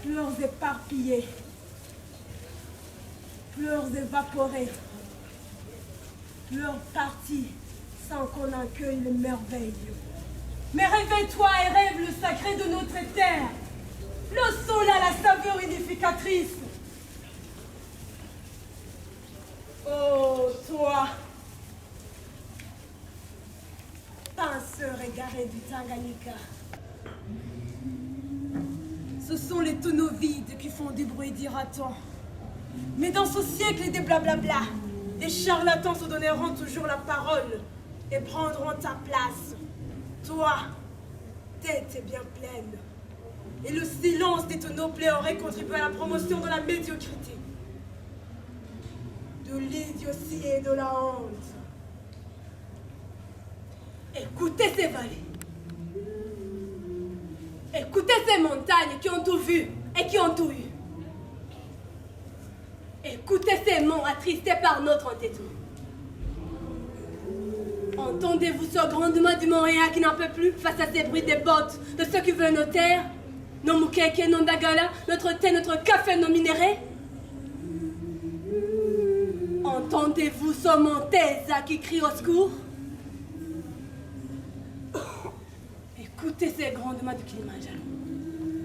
Pleurs éparpillés, pleurs évaporés, pleurs partis sans qu'on accueille les merveilles. Mais réveille-toi et rêve le sacré de notre terre. Le sol a la saveur unificatrice. Oh, toi, penseur égaré du Tanganyika. Ce sont les tonneaux vides qui font du bruit, dira-t-on. Mais dans ce siècle des blablabla, des charlatans se donneront toujours la parole et prendront ta place. Toi, tête est bien pleine. Et le silence des tonneaux plaies aurait contribué à la promotion de la médiocrité, de l'idiotie et de la honte. Écoutez ces vallées. Écoutez ces montagnes qui ont tout vu et qui ont tout eu. Écoutez ces monts attristés par notre entêtement. Entendez-vous ce grondement du Montréal qui n'en peut plus face à ces bruits des bottes de ceux qui veulent nos terres, nos moukeke, nos dagala, notre thé, notre café, nos minéraux? Entendez-vous ce Montesa qui crie au secours? Écoutez ces grondements du Kilimanjaro.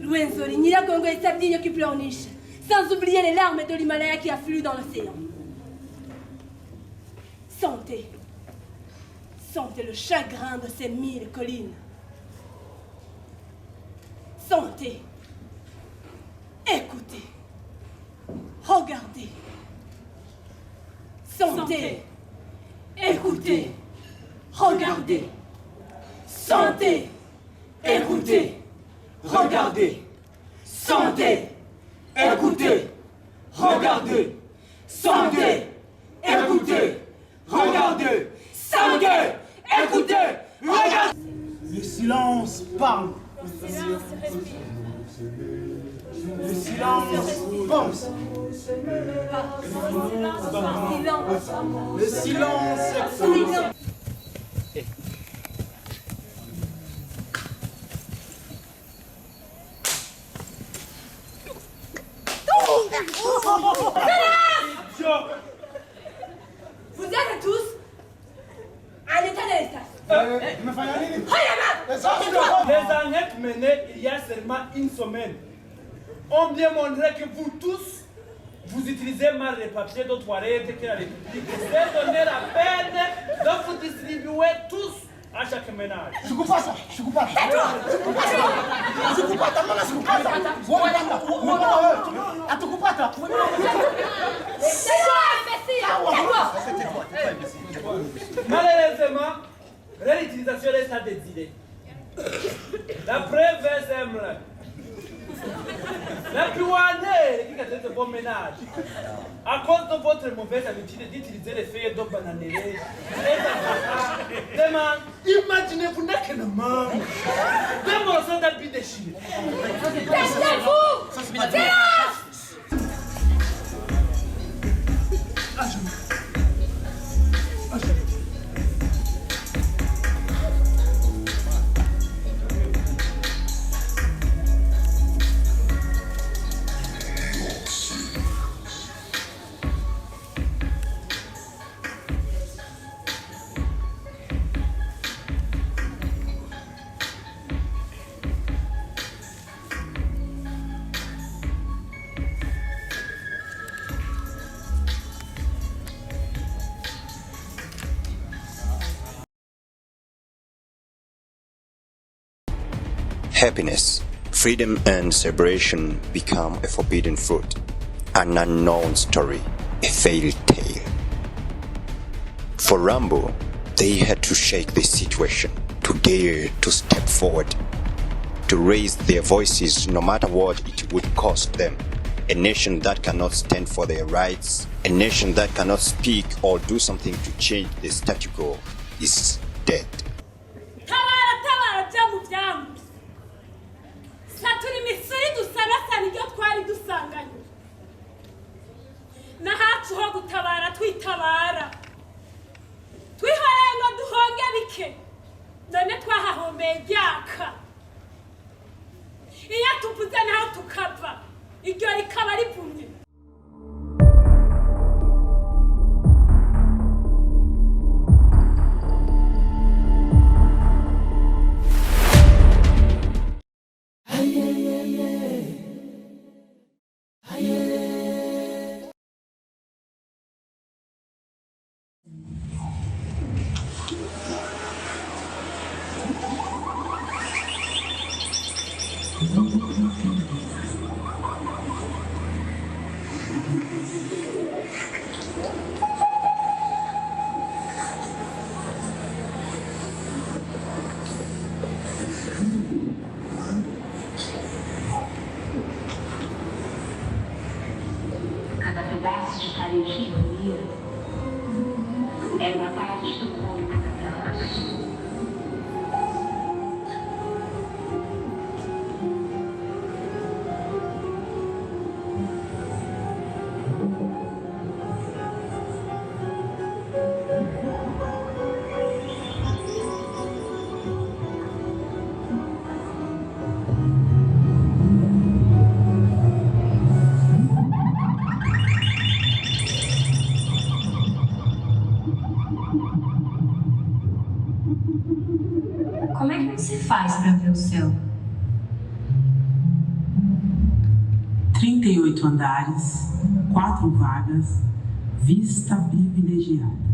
Louenzori, Nyiragongo et Sabdigno qui pleurnichent, sans oublier les larmes de l'Himalaya qui affluent dans l'océan. Sentez. Sentez le chagrin de ces 1000 collines. Sentez. Écoutez. Regardez. Sentez. Écoutez. Regardez. Sentez. Écoutez. Regardez. Sentez. Écoutez. Regardez. Sentez. Écoutez. Regardez. Sentez. Écoutez. Regardez. Le silence parle. Le silence respire. Le silence pense. Le silence exprime. Les enquêtes menées il y a seulement une semaine ont bien montré que vous tous, vous utilisez mal les papiers de toilette que la République s'est donné la peine de vous distribuer tous à chaque ménage. Sikupata. Atukupata. Malheureusement, réutilisation reste à désirer. La preuve est simple. La douanière qui a fait de bon ménage, à cause de votre mauvaise habitude d'utiliser les feuilles de bananéré, imaginez-vous n'est que le manque. Deux morceaux d'habits déchirés. Taisez-vous! Happiness, freedom and celebration become a forbidden fruit, an unknown story, a fairy tale. For Rambo, they had to shake the situation, to dare to step forward, to raise their voices no matter what it would cost them. A nation that cannot stand for their rights, a nation that cannot speak or do something to change the status quo is dead. Saturi misiri dusana ibyo twari dusanganye nahacu ho gutabara twitabara twihoreye ngo duhonge bike none twahahombeye byaka iyo tuvuze naho tukava iryo rikaba rivumye. Cada pedaço de parede de harmonia é uma parte do corpo daquela pessoa. Como é que você faz para ver o céu? 38 andares, 4 vagas, vista privilegiada.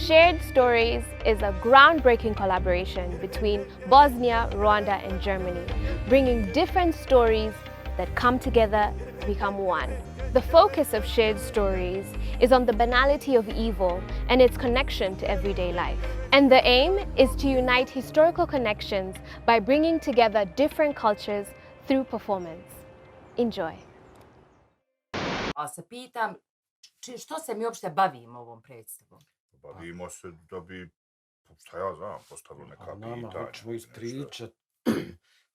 Shared Stories is a groundbreaking collaboration between Bosnia, Rwanda, and Germany, bringing different stories that come together to become one. The focus of Shared Stories is on the banality of evil and its connection to everyday life. And the aim is to unite historical connections by bringing together different cultures through performance. Enjoy. A se pitam, što se mi uopšte bavimo ovom predstavom? Bavimo se da bi, šta ja znam, postavili neka pitanja. Nama hoćemo ispričat,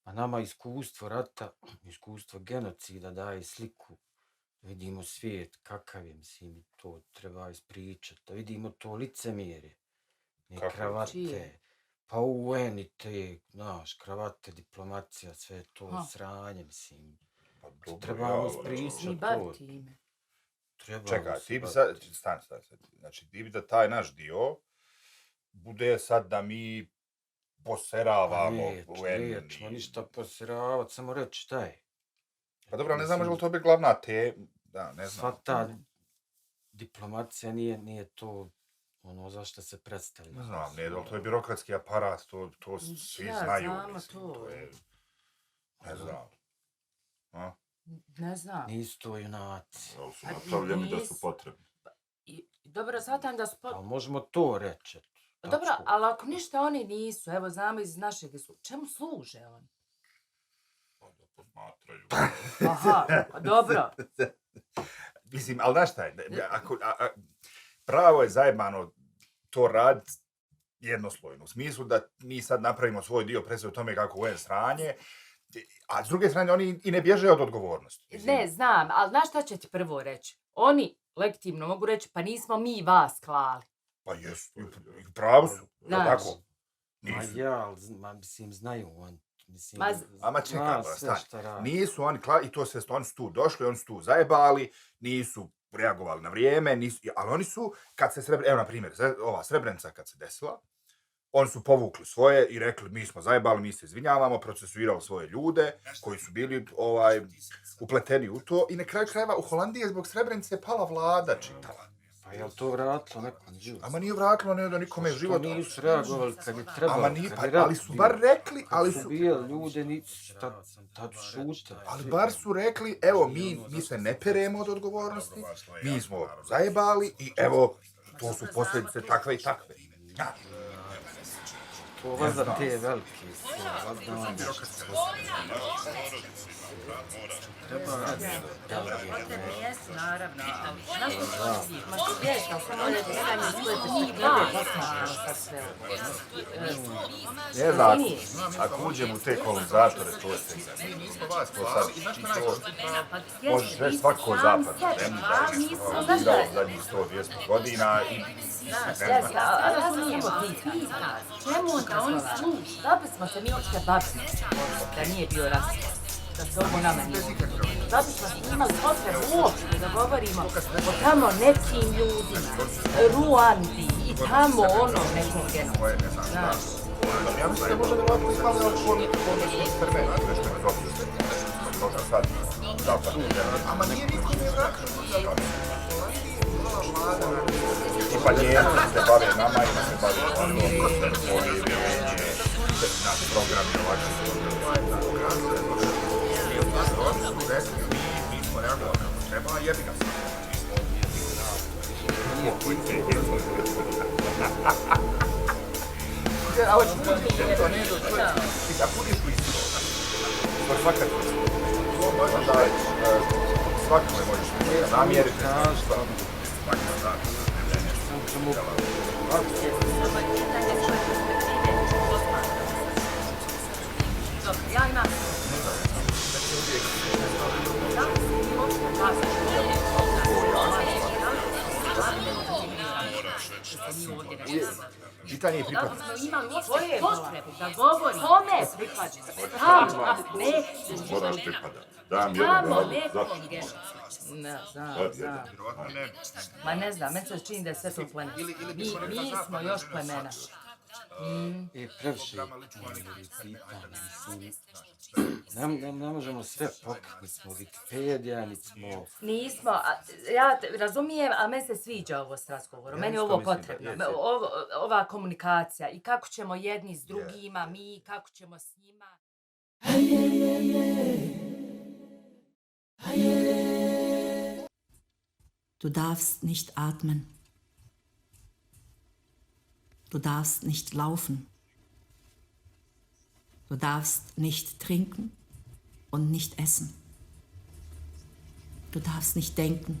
a nama iskustvo rata, iskustvo genocida daje sliku. Vidimo svijet kakav je, mislim, to treba ispričat, da vidimo to licemjerje. Ne kravate, pa UN i te, znaš, kravate, diplomacija, sve to sranje, mislim. Trebamo ispričat to. Čekaj, ti bi sad, stani. Znači, ti bi da taj naš dio bude sad da mi poseravamo UN. Nećemo ništa poseravat, samo reći šta je. Pa dobro, ne znam, može li to biti glavna tema? Da, ne znam. Sva ta diplomacija nije to ono za što se predstavlja. Ne znam, to je birokratski aparat, to svi znaju. Ja znam to. Ne znam. Ne znam. Nisu to junaci. Ali su napravljeni da su potrebni. Dobro, shvatam da su Ali možemo to reći. Dobro, ali ako ništa oni nisu, evo znamo iz našeg, čemu služe oni? Da posmatraju. Aha, dobro. Mislim, ali znaš šta je, pravo je zajebano to rad jednoslojno. U smislu da mi sad napravimo svoj dio predstavu o tome kako UN sranje, a s druge strane oni i ne bježe od odgovornosti. Ne, znam, ali znaš šta će ti prvo reći? Oni legitimno mogu reći, pa nismo mi vas klali. Pa jesu, pravo su, tako? Ma ja, mislim, znaju on. Ama čekaj, nisu oni klali, i to sve, oni su tu došli, oni su tu zajebali, nisu reagovali na vrijeme, ali oni su, kad se evo na primjer, ova Srebrenica kad se desila, oni su povukli svoje i rekli mi smo zajebali, mi se izvinjavamo, procesuirali svoje ljude koji su bili upleteni u to i na kraju krajeva u Holandiji zbog Srebrenice pala vlada čitava. Pa je li to vratilo nekom život? Ama nije vratilo da nikome život. Što nisu reagovali kad je trebalo? Ali su bar rekli, ali su bili ljude, tad šute. Ali bar su rekli, evo mi se ne peremo od odgovornosti, mi smo zajebali i evo, to su posljedice takve i takve. Ovo za te velike su, Jesu, naravno. Znaš što to ma to je, kao samo je gledanje iz koje perspektive ne znam, ako uđem u te kolonizatore, to je sve. Možeš reći svako zapadno zemlji da je kolonizirao zadnjih 100-200 godina i ja sam samo pitala, čemu onda oni služi? Da bismo se mi uopšte bavili da nije bio rasizam, da se ovo nama nije uopšte. Da bismo imali potrebu uopšte da govorimo o tamo nekim ljudima, Ruandi i tamo onom nekom genocidu. Ja mislim da možda da ovako ispali oko nešto interventi, nešto egzotično. Možda sad zapadno zemlji. Ama nije niko ne vratio. Tipa Njemci se bave nama i se bave ono, naš program je ovakvi oni su rekli, mi smo reagovali kako treba, jebi ga sam. A hoćeš da to ne dođe, ti da budiš u isto. To svakad u isto. Onda svakome možeš namjeriti. pitanje je pripadnost. Da bismo imali svoje potrebu, da govorimo kome pripada. Moraš pripada. Dam Tamo jedan nekom genocidu. Ne, znam. Ma ne znam, meni se čini da je sve to plemena. Mi smo još plemena. Previše pitanja, ne možemo sve pokriti, niti smo Wikipedija, niti smo... Nismo, ja razumijem, a meni se sviđa ovo s razgovorom, meni je ovo potrebno, ova komunikacija i kako ćemo jedni s drugima, mi, kako ćemo s njima. Du darfst nicht atmen. Du darfst nicht laufen. Du darfst nicht trinken und nicht essen. Du darfst nicht denken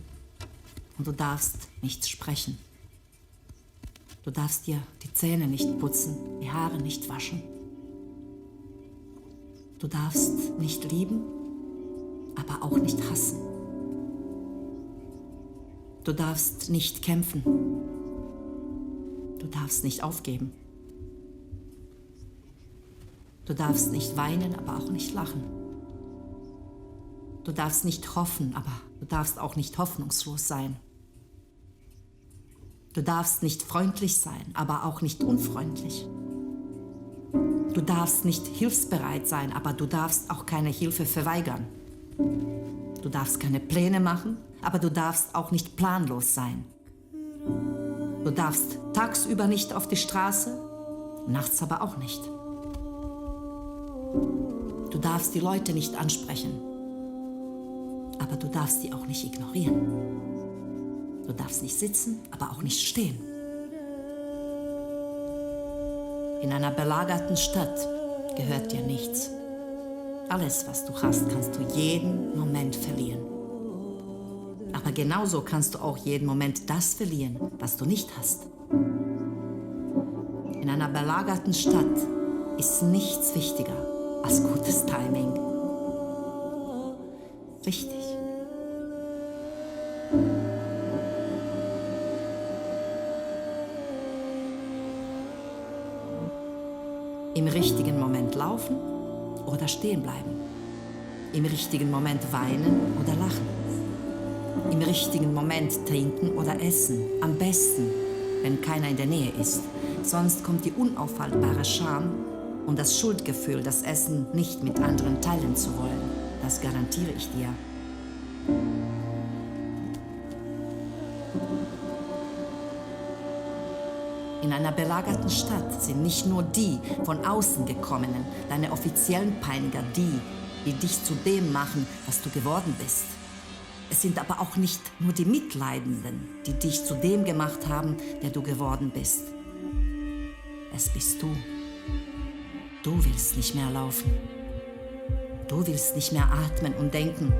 und du darfst nicht sprechen. Du darfst dir die Zähne nicht putzen, die Haare nicht waschen. Du darfst nicht lieben, aber auch nicht hassen. Du darfst nicht kämpfen. Du darfst nicht aufgeben. Du darfst nicht weinen, aber auch nicht lachen. Du darfst nicht hoffen, aber du darfst auch nicht hoffnungslos sein. Du darfst nicht freundlich sein, aber auch nicht unfreundlich. Du darfst nicht hilfsbereit sein, aber du darfst auch keine Hilfe verweigern. Du darfst keine Pläne machen, aber du darfst auch nicht planlos sein. Du darfst tagsüber nicht auf die Straße, nachts aber auch nicht. Du darfst die Leute nicht ansprechen, aber du darfst sie auch nicht ignorieren. Du darfst nicht sitzen, aber auch nicht stehen. In einer belagerten Stadt gehört dir nichts. Alles, was du hast, kannst du jeden Moment verlieren. Aber genauso kannst du auch jeden Moment das verlieren, was du nicht hast. In einer belagerten Stadt ist nichts wichtiger als gutes Timing. Richtig. Im richtigen Moment laufen oder stehen bleiben. Im richtigen Moment weinen oder lachen. Im richtigen Moment trinken oder essen. Am besten, wenn keiner in der Nähe ist. Sonst kommt die unaufhaltbare Scham und das Schuldgefühl, das Essen nicht mit anderen teilen zu wollen. Das garantiere ich dir. In einer belagerten Stadt sind nicht nur die von außen gekommenen, deine offiziellen Peiniger, die dich zu dem machen, was du geworden bist. Es sind aber auch nicht nur die Mitleidenden, die dich zu dem gemacht haben, der du geworden bist. Es bist du. Du willst nicht mehr laufen. Du willst nicht mehr atmen und denken.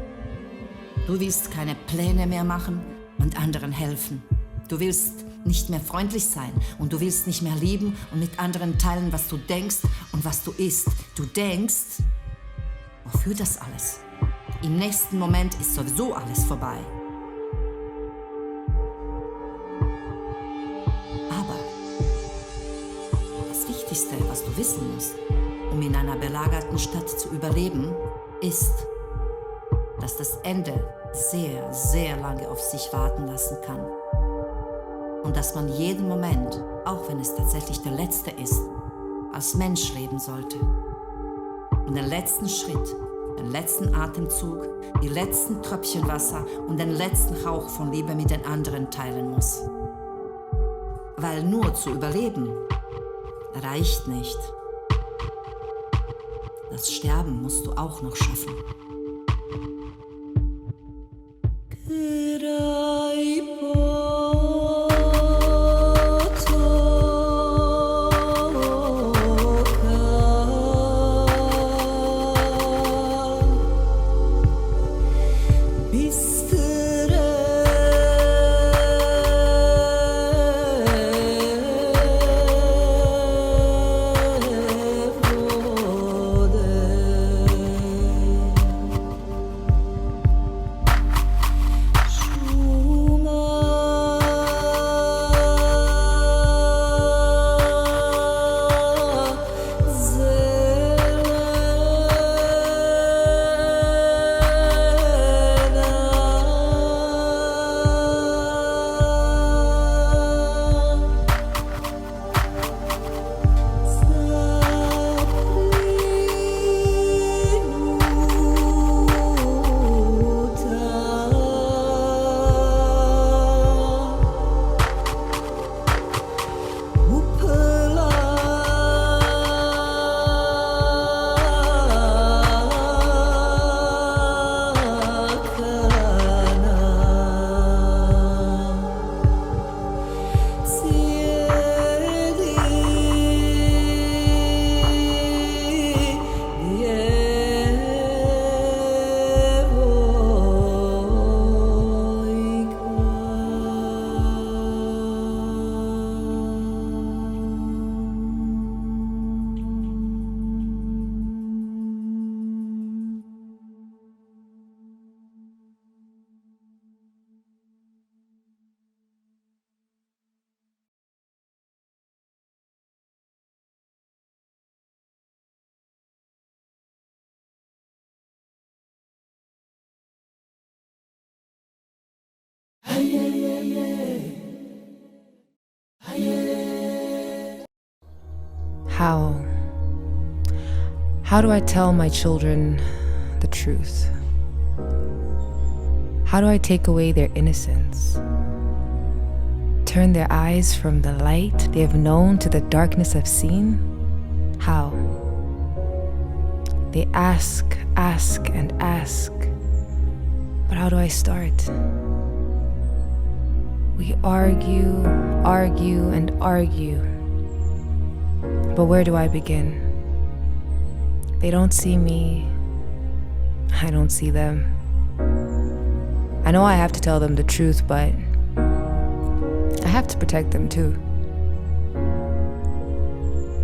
Du willst keine Pläne mehr machen und anderen helfen. Du willst nicht mehr freundlich sein und du willst nicht mehr lieben und mit anderen teilen, was du denkst und was du isst. Du denkst, wofür das alles? Im nächsten Moment ist sowieso alles vorbei. Aber das Wichtigste, was du wissen musst, um in einer belagerten Stadt zu überleben, ist, dass das Ende sehr, sehr lange auf sich warten lassen kann. Und dass man jeden Moment, auch wenn es tatsächlich der letzte ist, als Mensch leben sollte. Und den letzten Schritt, den letzten Atemzug, die letzten Tröpfchen Wasser und den letzten Hauch von Liebe mit den anderen teilen muss. Weil nur zu überleben reicht nicht. Das Sterben musst du auch noch schaffen. How do I tell my children the truth? How do I take away their innocence? Turn their eyes from the light they have known to the darkness I've seen? How? They ask, and ask, but how do I start? We argue, and argue, but where do I begin? They don't see me, I don't see them. I know I have to tell them the truth, but I have to protect them too.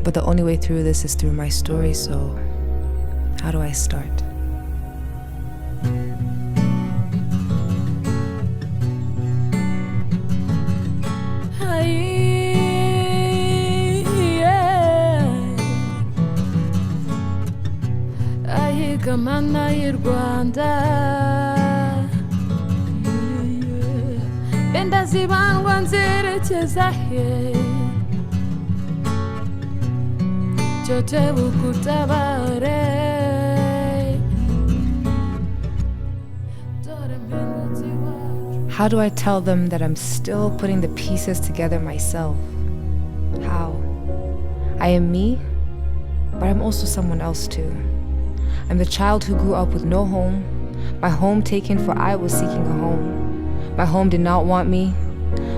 But the only way through this is through my story, so how do I start? Mana y'u Rwanda benda zibangwa nzerekeza he cyote bukutabare. How do I tell them that I'm still putting the pieces together myself? How? I am me, but I'm also someone else too. I'm the child who grew up with no home, my home taken for I was seeking a home. My home did not want me,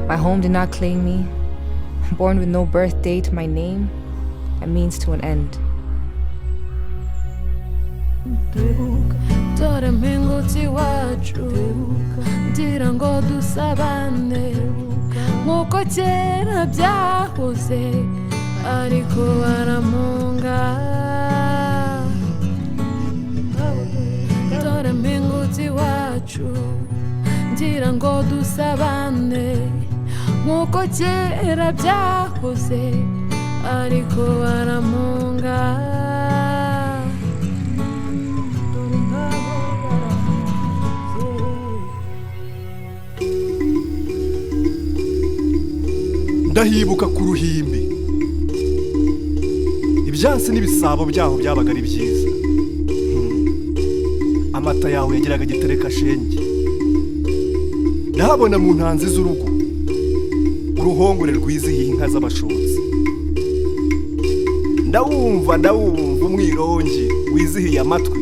my home did not claim me. Born with no birth date, my name, a means to an end. Dore mpingutse iwacu ngira ngo dusabane nk'uko kera byahoze ariko baramunga. Dore mpingutse iwacu ngira ngo dusabane nk'uko kera byahoze ariko baramunga. Ndahibuka ku ruhimbi ibyansi n'ibisabo byaho byabaga ari byiza. Amata yawe yagiraga gitereka shenge. Ndahabona mu ntanzi z'urugo uruhongore rwizihiye inka z'abashotsi. Ndawumva umwirongi wizihiye amatwi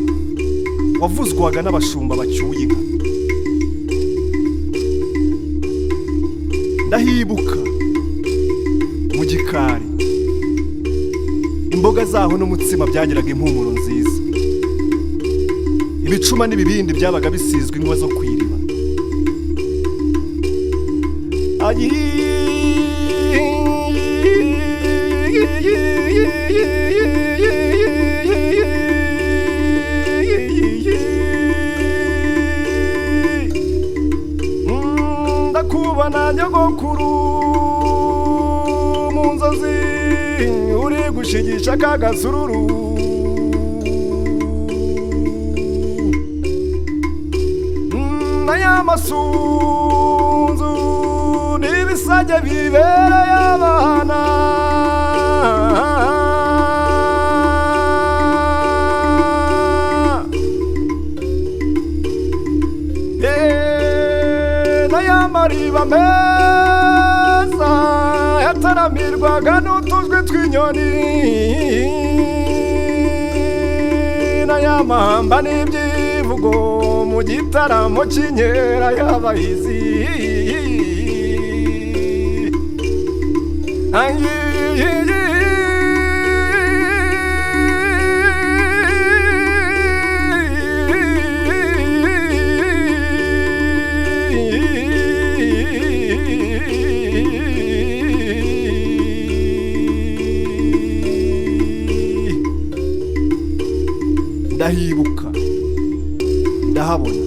wavuzwaga n'abashumba bacyuye inka. Ndahibuka mu gikari imboga zaho n'umutsima byagiraga impumuro nziza. Ibicuma n'ibibindi byabaga bisizwe ingwa zo kwiriba. Ndakubona nyogokuru mu nzozi uri gushigisha kagasururu. Amasunzu n'ibisage bibereye abana. N'ayamariba meza yataramirwaga n'utujwi tw'inyoni. N'ayamamba n'ibyivugo mu gitaramo cy'inkera y'abahizi. Ndahibuka, ndahabona.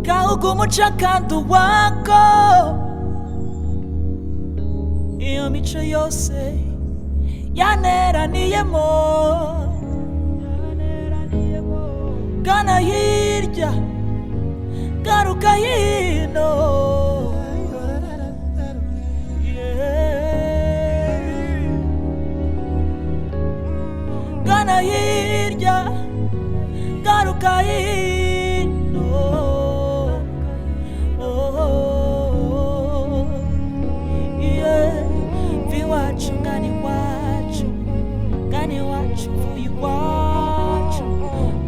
kaukumutshakando wako iyo mico yose yaneraniyemo gana hirya garuka hino gana hirya garuka hino viwacu gani wacu vuyi wacu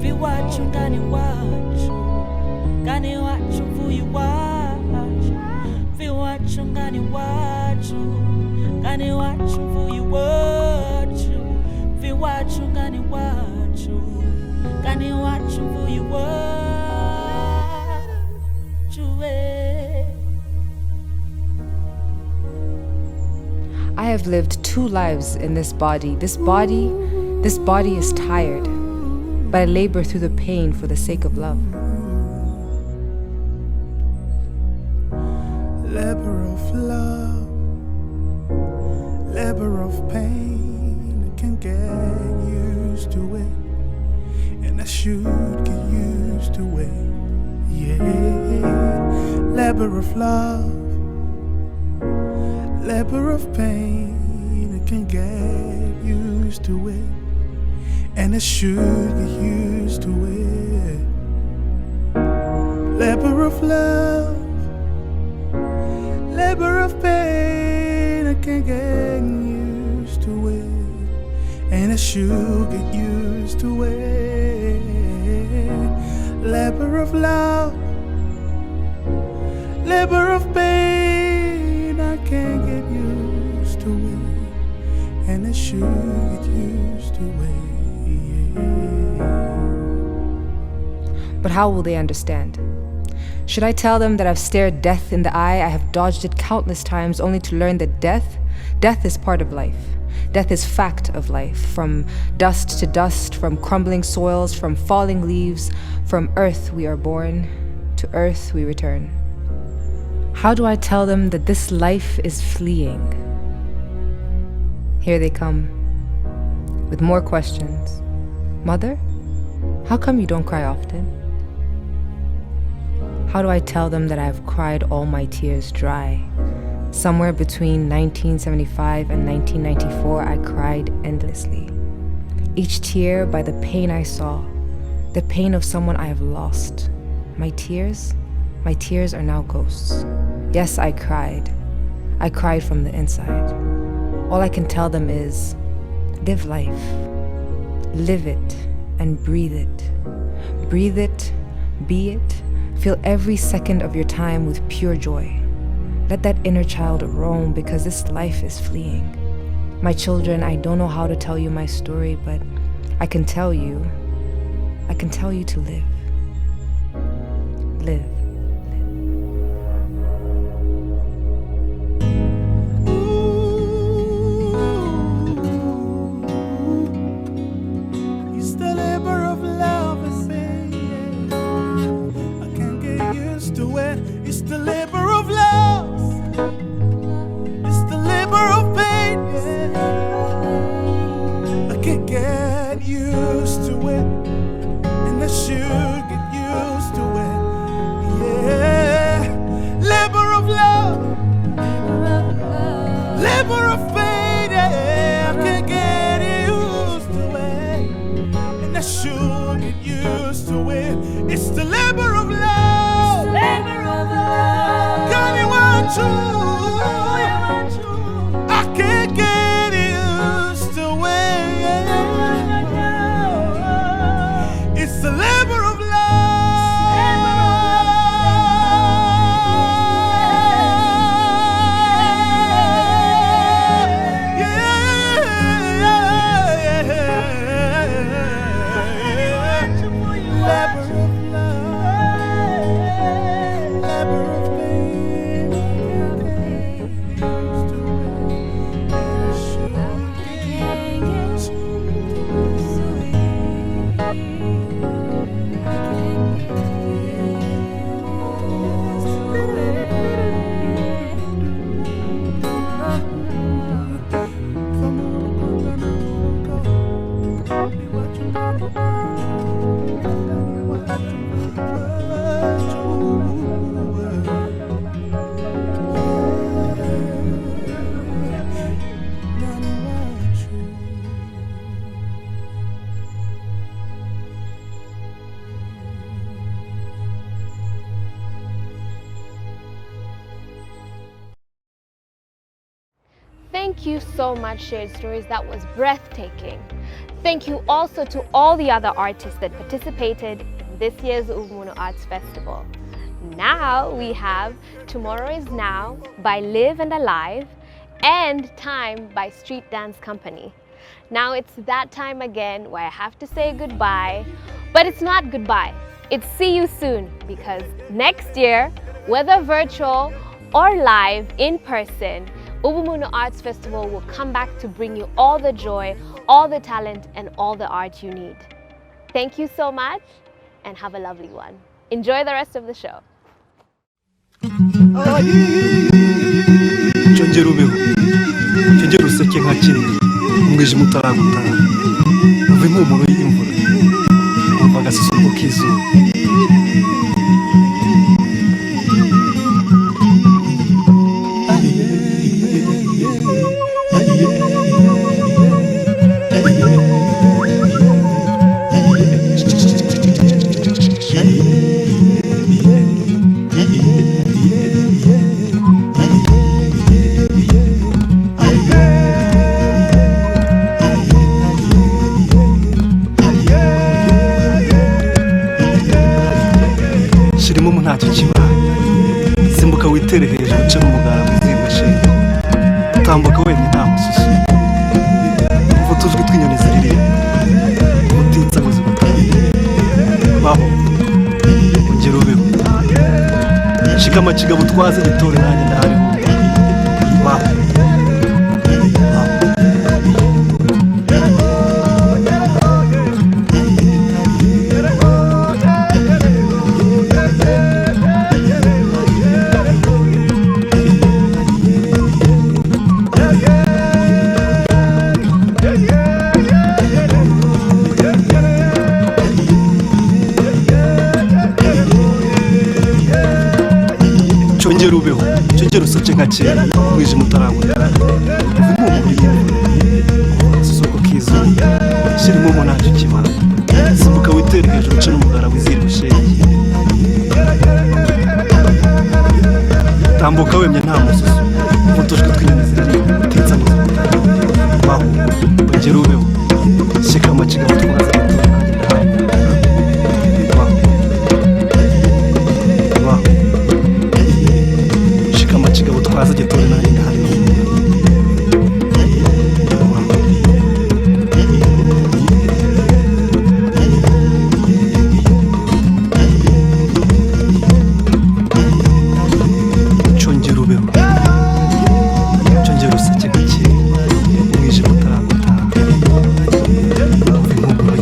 viwacu gani wacu vuyi wacu viwacu gani wacu vuyi wacu viwacu gani wacu vuyi wacu I have lived 2 lives in this body. This body is tired, but I labor through the pain for the sake of love. Labor of love, labor of pain. I can get used to it, and I should get used to it. Yeah, labor of love, labor of pain. I can get used to it, and I should get used to it. Labor of love, labor of pain. I can get used to it, and I should get used to it. Labor of love, labor of pain. I can't get used to it, and I should get used to it. But how will they understand? Should I tell them that I've stared death in the eye, I have dodged it countless times only to learn that death is part of life. Death is fact of life. From dust to dust, from crumbling soils, from falling leaves, from earth we are born, to earth we return. How do I tell them that this life is fleeing? Here they come, with more questions. Mother, how come you don't cry often? How do I tell them that I've cried all my tears dry? Somewhere between 1975 and 1994, I cried endlessly. Each tear by the pain I saw, the pain of someone I have lost. My tears are now ghosts. Yes, I cried. I cried from the inside. All I can tell them is, live life. Live it and breathe it. Breathe it, be it. Fill every second of your time with pure joy. Let that inner child roam, because this life is fleeing. My children, I don't know how to tell you my story, but I can tell you to live. Live. It's the labor of love, I say, yeah. I can't get used to it. It's the labor of love. It's the labor of pain, yeah. I can't get used to it, and I should get used to it. Yeah, labor of love, labor of pain, yeah. I can't get used to it, and I should get used to it. It's the labor of love, labor of love. God, you want to, I can't get used to it. It's the labor of love. Thank you so much, Shared Stories. That was breathtaking. Thank you also to all the other artists that participated in this year's Ubumuntu Arts Festival. Now we have Tomorrow Is Now by Live and Alive and Time by Street Dance Company. Now it's that time again where I have to say goodbye, but it's not goodbye. It's see you soon, because next year, whether virtual or live in person, Ubumuntu Arts Festival will come back to bring you all the joy, all the talent, and all the art you need. Thank you so much, and have a lovely one. Enjoy the rest of the show. Chongera ubeho, chongera useke nka kera, umwijima utaragutaha, uve impumuro y'imvura, wumva agasusuruko k'izuba. Simbuka witere hejuru uce n'umugara muzimba shenge, tambuka wemye nta mususu, umva utujwi tw'inyoni ziririmba, ubutitsa ngo zigutahe, baho ongera ubeho, shikama kigabo twaze gitore nanjye ndahariho, baho. Chongera ubeho, chongera useke nka kera, umwijima utaragutaha, uve impumuro y'imvura, agasusuruko k'izuba, shira impumu ntacyo kimara, simbuka witere hejuru uce n'umugara wizihirwe shenge, tambuka wemye nta mususu, umva utujwi tw'inyoni ziririmba, ubutitsa ngo zigutahe, baho ongera ubeho, shikama kigabo twaze gitore nanjye ndahariho, baho. Kigabo twaza gitore nanjye ndahariho. Chongera ubeho, chongera useke nka kera, umwijima utaragutaha, uve impumuro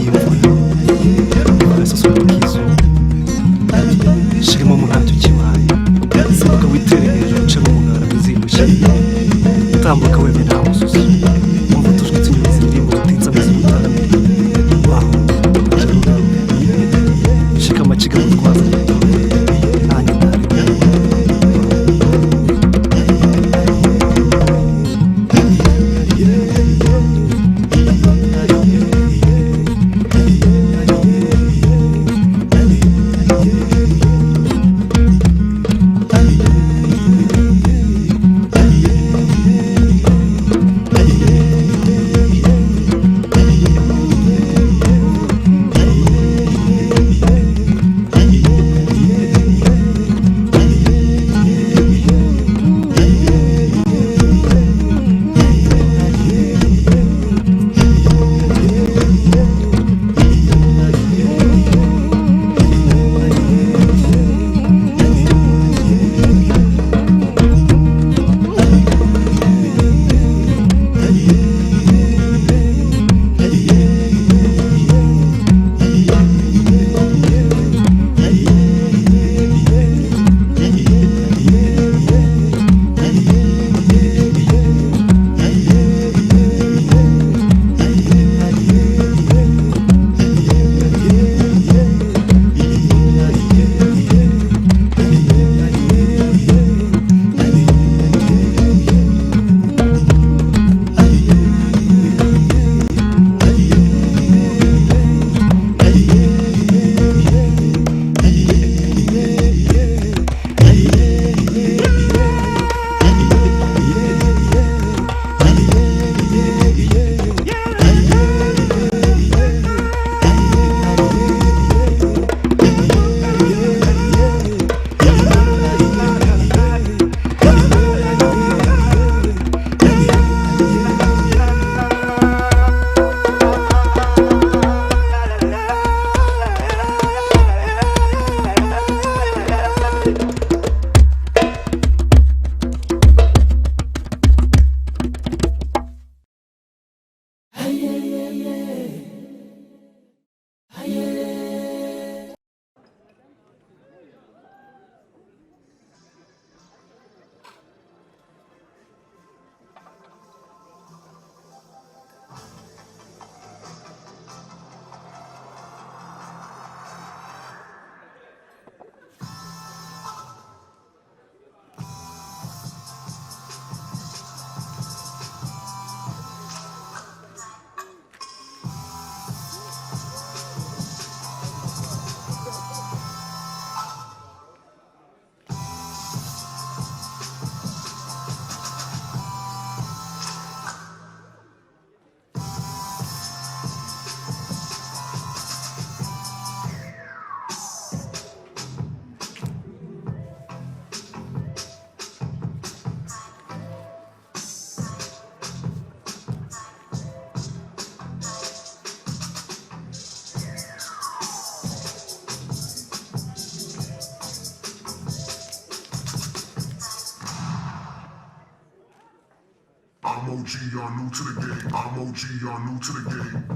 I'm OG, y'all new to the game. I'm OG, y'all new to the game.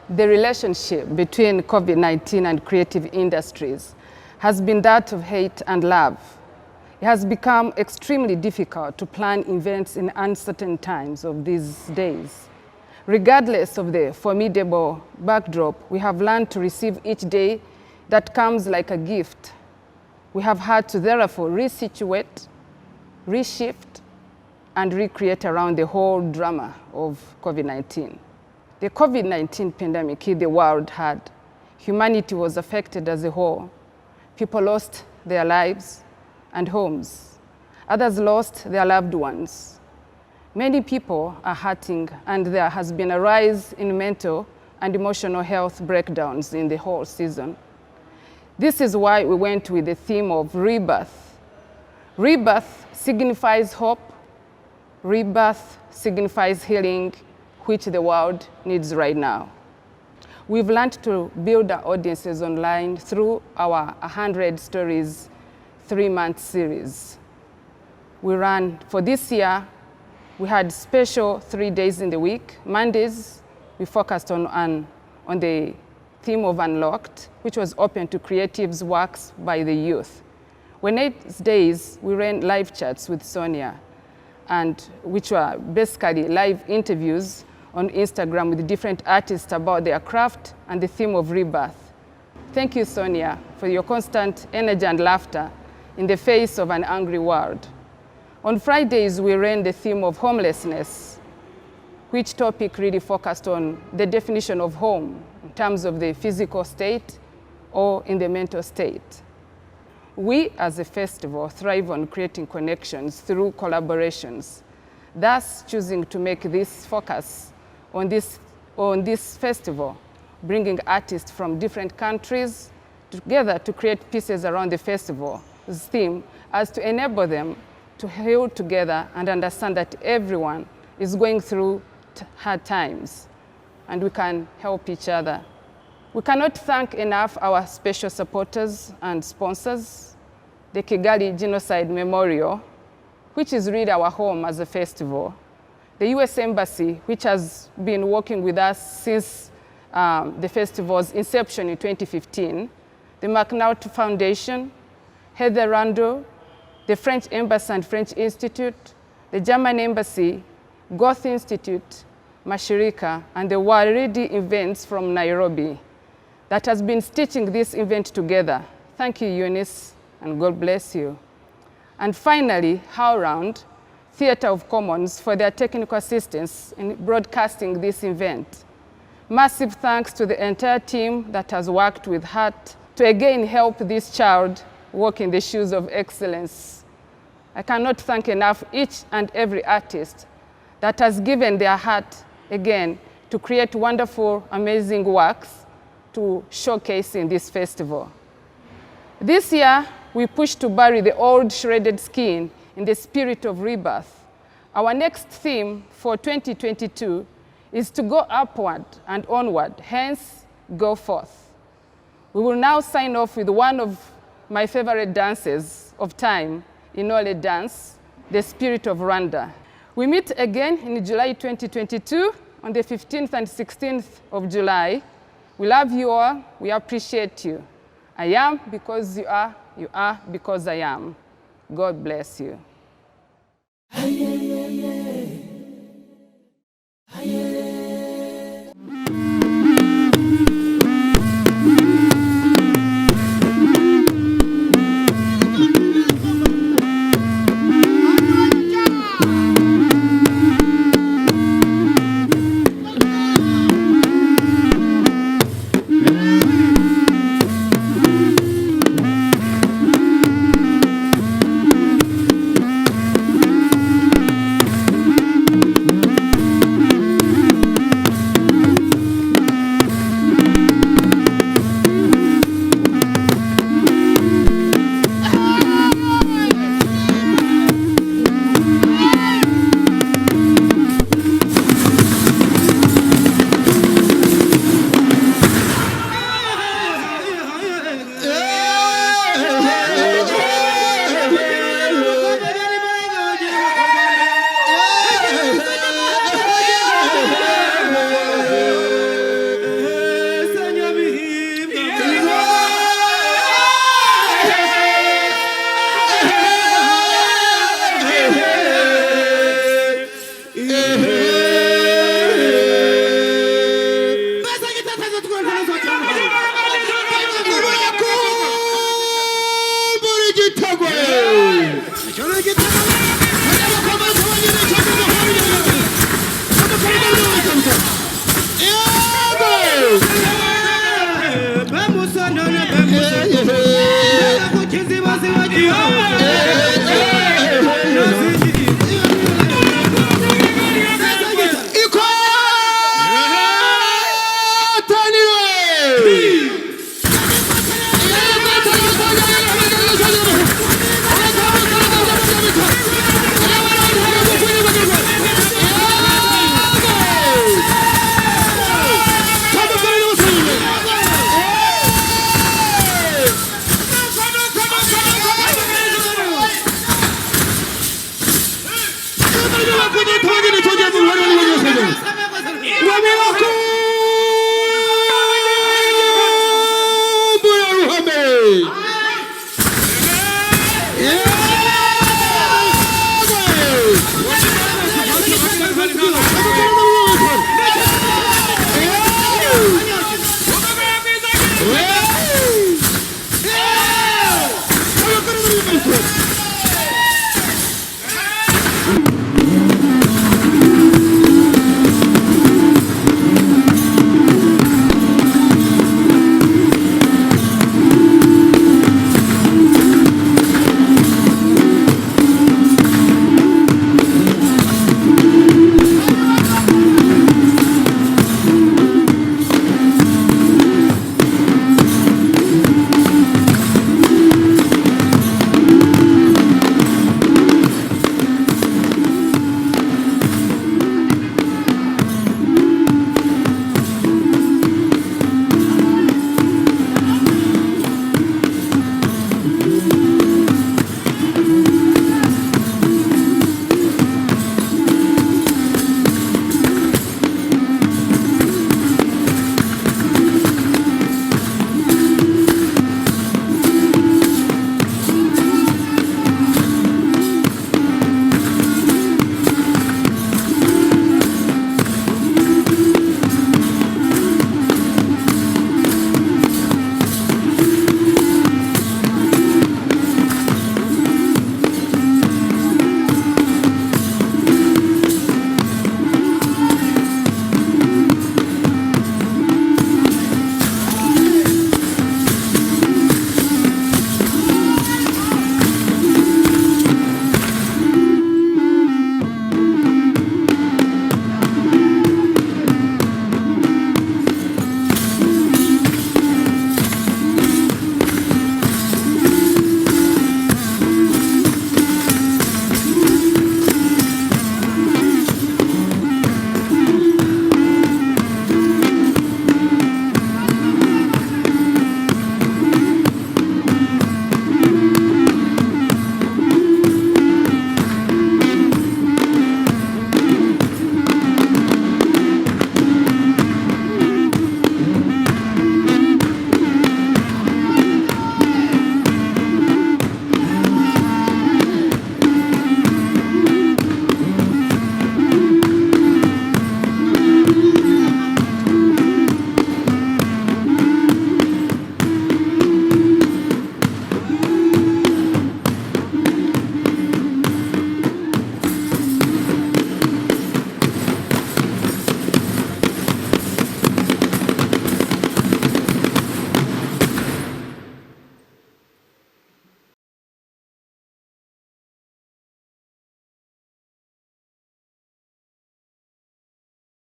The relationship between COVID-19 and creative industries has been that of hate and love. It has become extremely difficult to plan events in uncertain times of these days. Regardless of the formidable backdrop, we have learned to receive each day that comes like a gift. We have had to therefore resituate, reshift, and recreate around the whole drama of COVID-19. The COVID-19 pandemic hit the world hard. Humanity was affected as a whole. People lost their lives and homes. Others lost their loved ones. Many people are hurting, and there has been a rise in mental and emotional health breakdowns in the whole season. This is why we went with the theme of rebirth. Rebirth signifies hope. Rebirth signifies healing, which the world needs right now. We've learned to build our audiences online through our 100 Stories 3-month series. We ran, for this year, we had special 3 days in the week. Mondays, we focused on the theme of Unlocked, which was open to creatives' works by the youth. Wednesdays, we ran live chats with Sonia, and which were basically live interviews on Instagram with different artists about their craft and the theme of rebirth. Thank you, Sonia, for your constant energy and laughter in the face of an angry world. On Fridays, we ran the theme of homelessness, which topic really focused on the definition of home in terms of the physical state or in the mental state. We, as a festival, thrive on creating connections through collaborations, thus choosing to make this focus on this festival, bringing artists from different countries together to create pieces around the festival's theme, as to enable them to heal together and understand that everyone is going through hard times, and we can help each other. We cannot thank enough our special supporters and sponsors, the Kigali Genocide Memorial, which is really our home as a festival, the US Embassy, which has been working with us since the festival's inception in 2015, the McNaught Foundation, Heather Randall, the French Embassy and French Institute, the German Embassy, Goethe Institute, Mashirika, and the Waridi Events from Nairobi that has been stitching this event together. Thank you, Eunice, and God bless you. And finally, HowlRound, Theatre of Commons, for their technical assistance in broadcasting this event. Massive thanks to the entire team that has worked with heart to again help this child walk in the shoes of excellence. I cannot thank enough each and every artist that has given their heart again to create wonderful, amazing works to showcase in this festival. This year, we push to bury the old shredded skin in the spirit of rebirth. Our next theme for 2022 is to go upward and onward, hence, go forth. We will now sign off with one of my favorite dances of time, Inole dance, the spirit of Rwanda. We meet again in July 2022 on the 15th and 16th of July. We love you all, we appreciate you. I am because you are because I am. God bless you.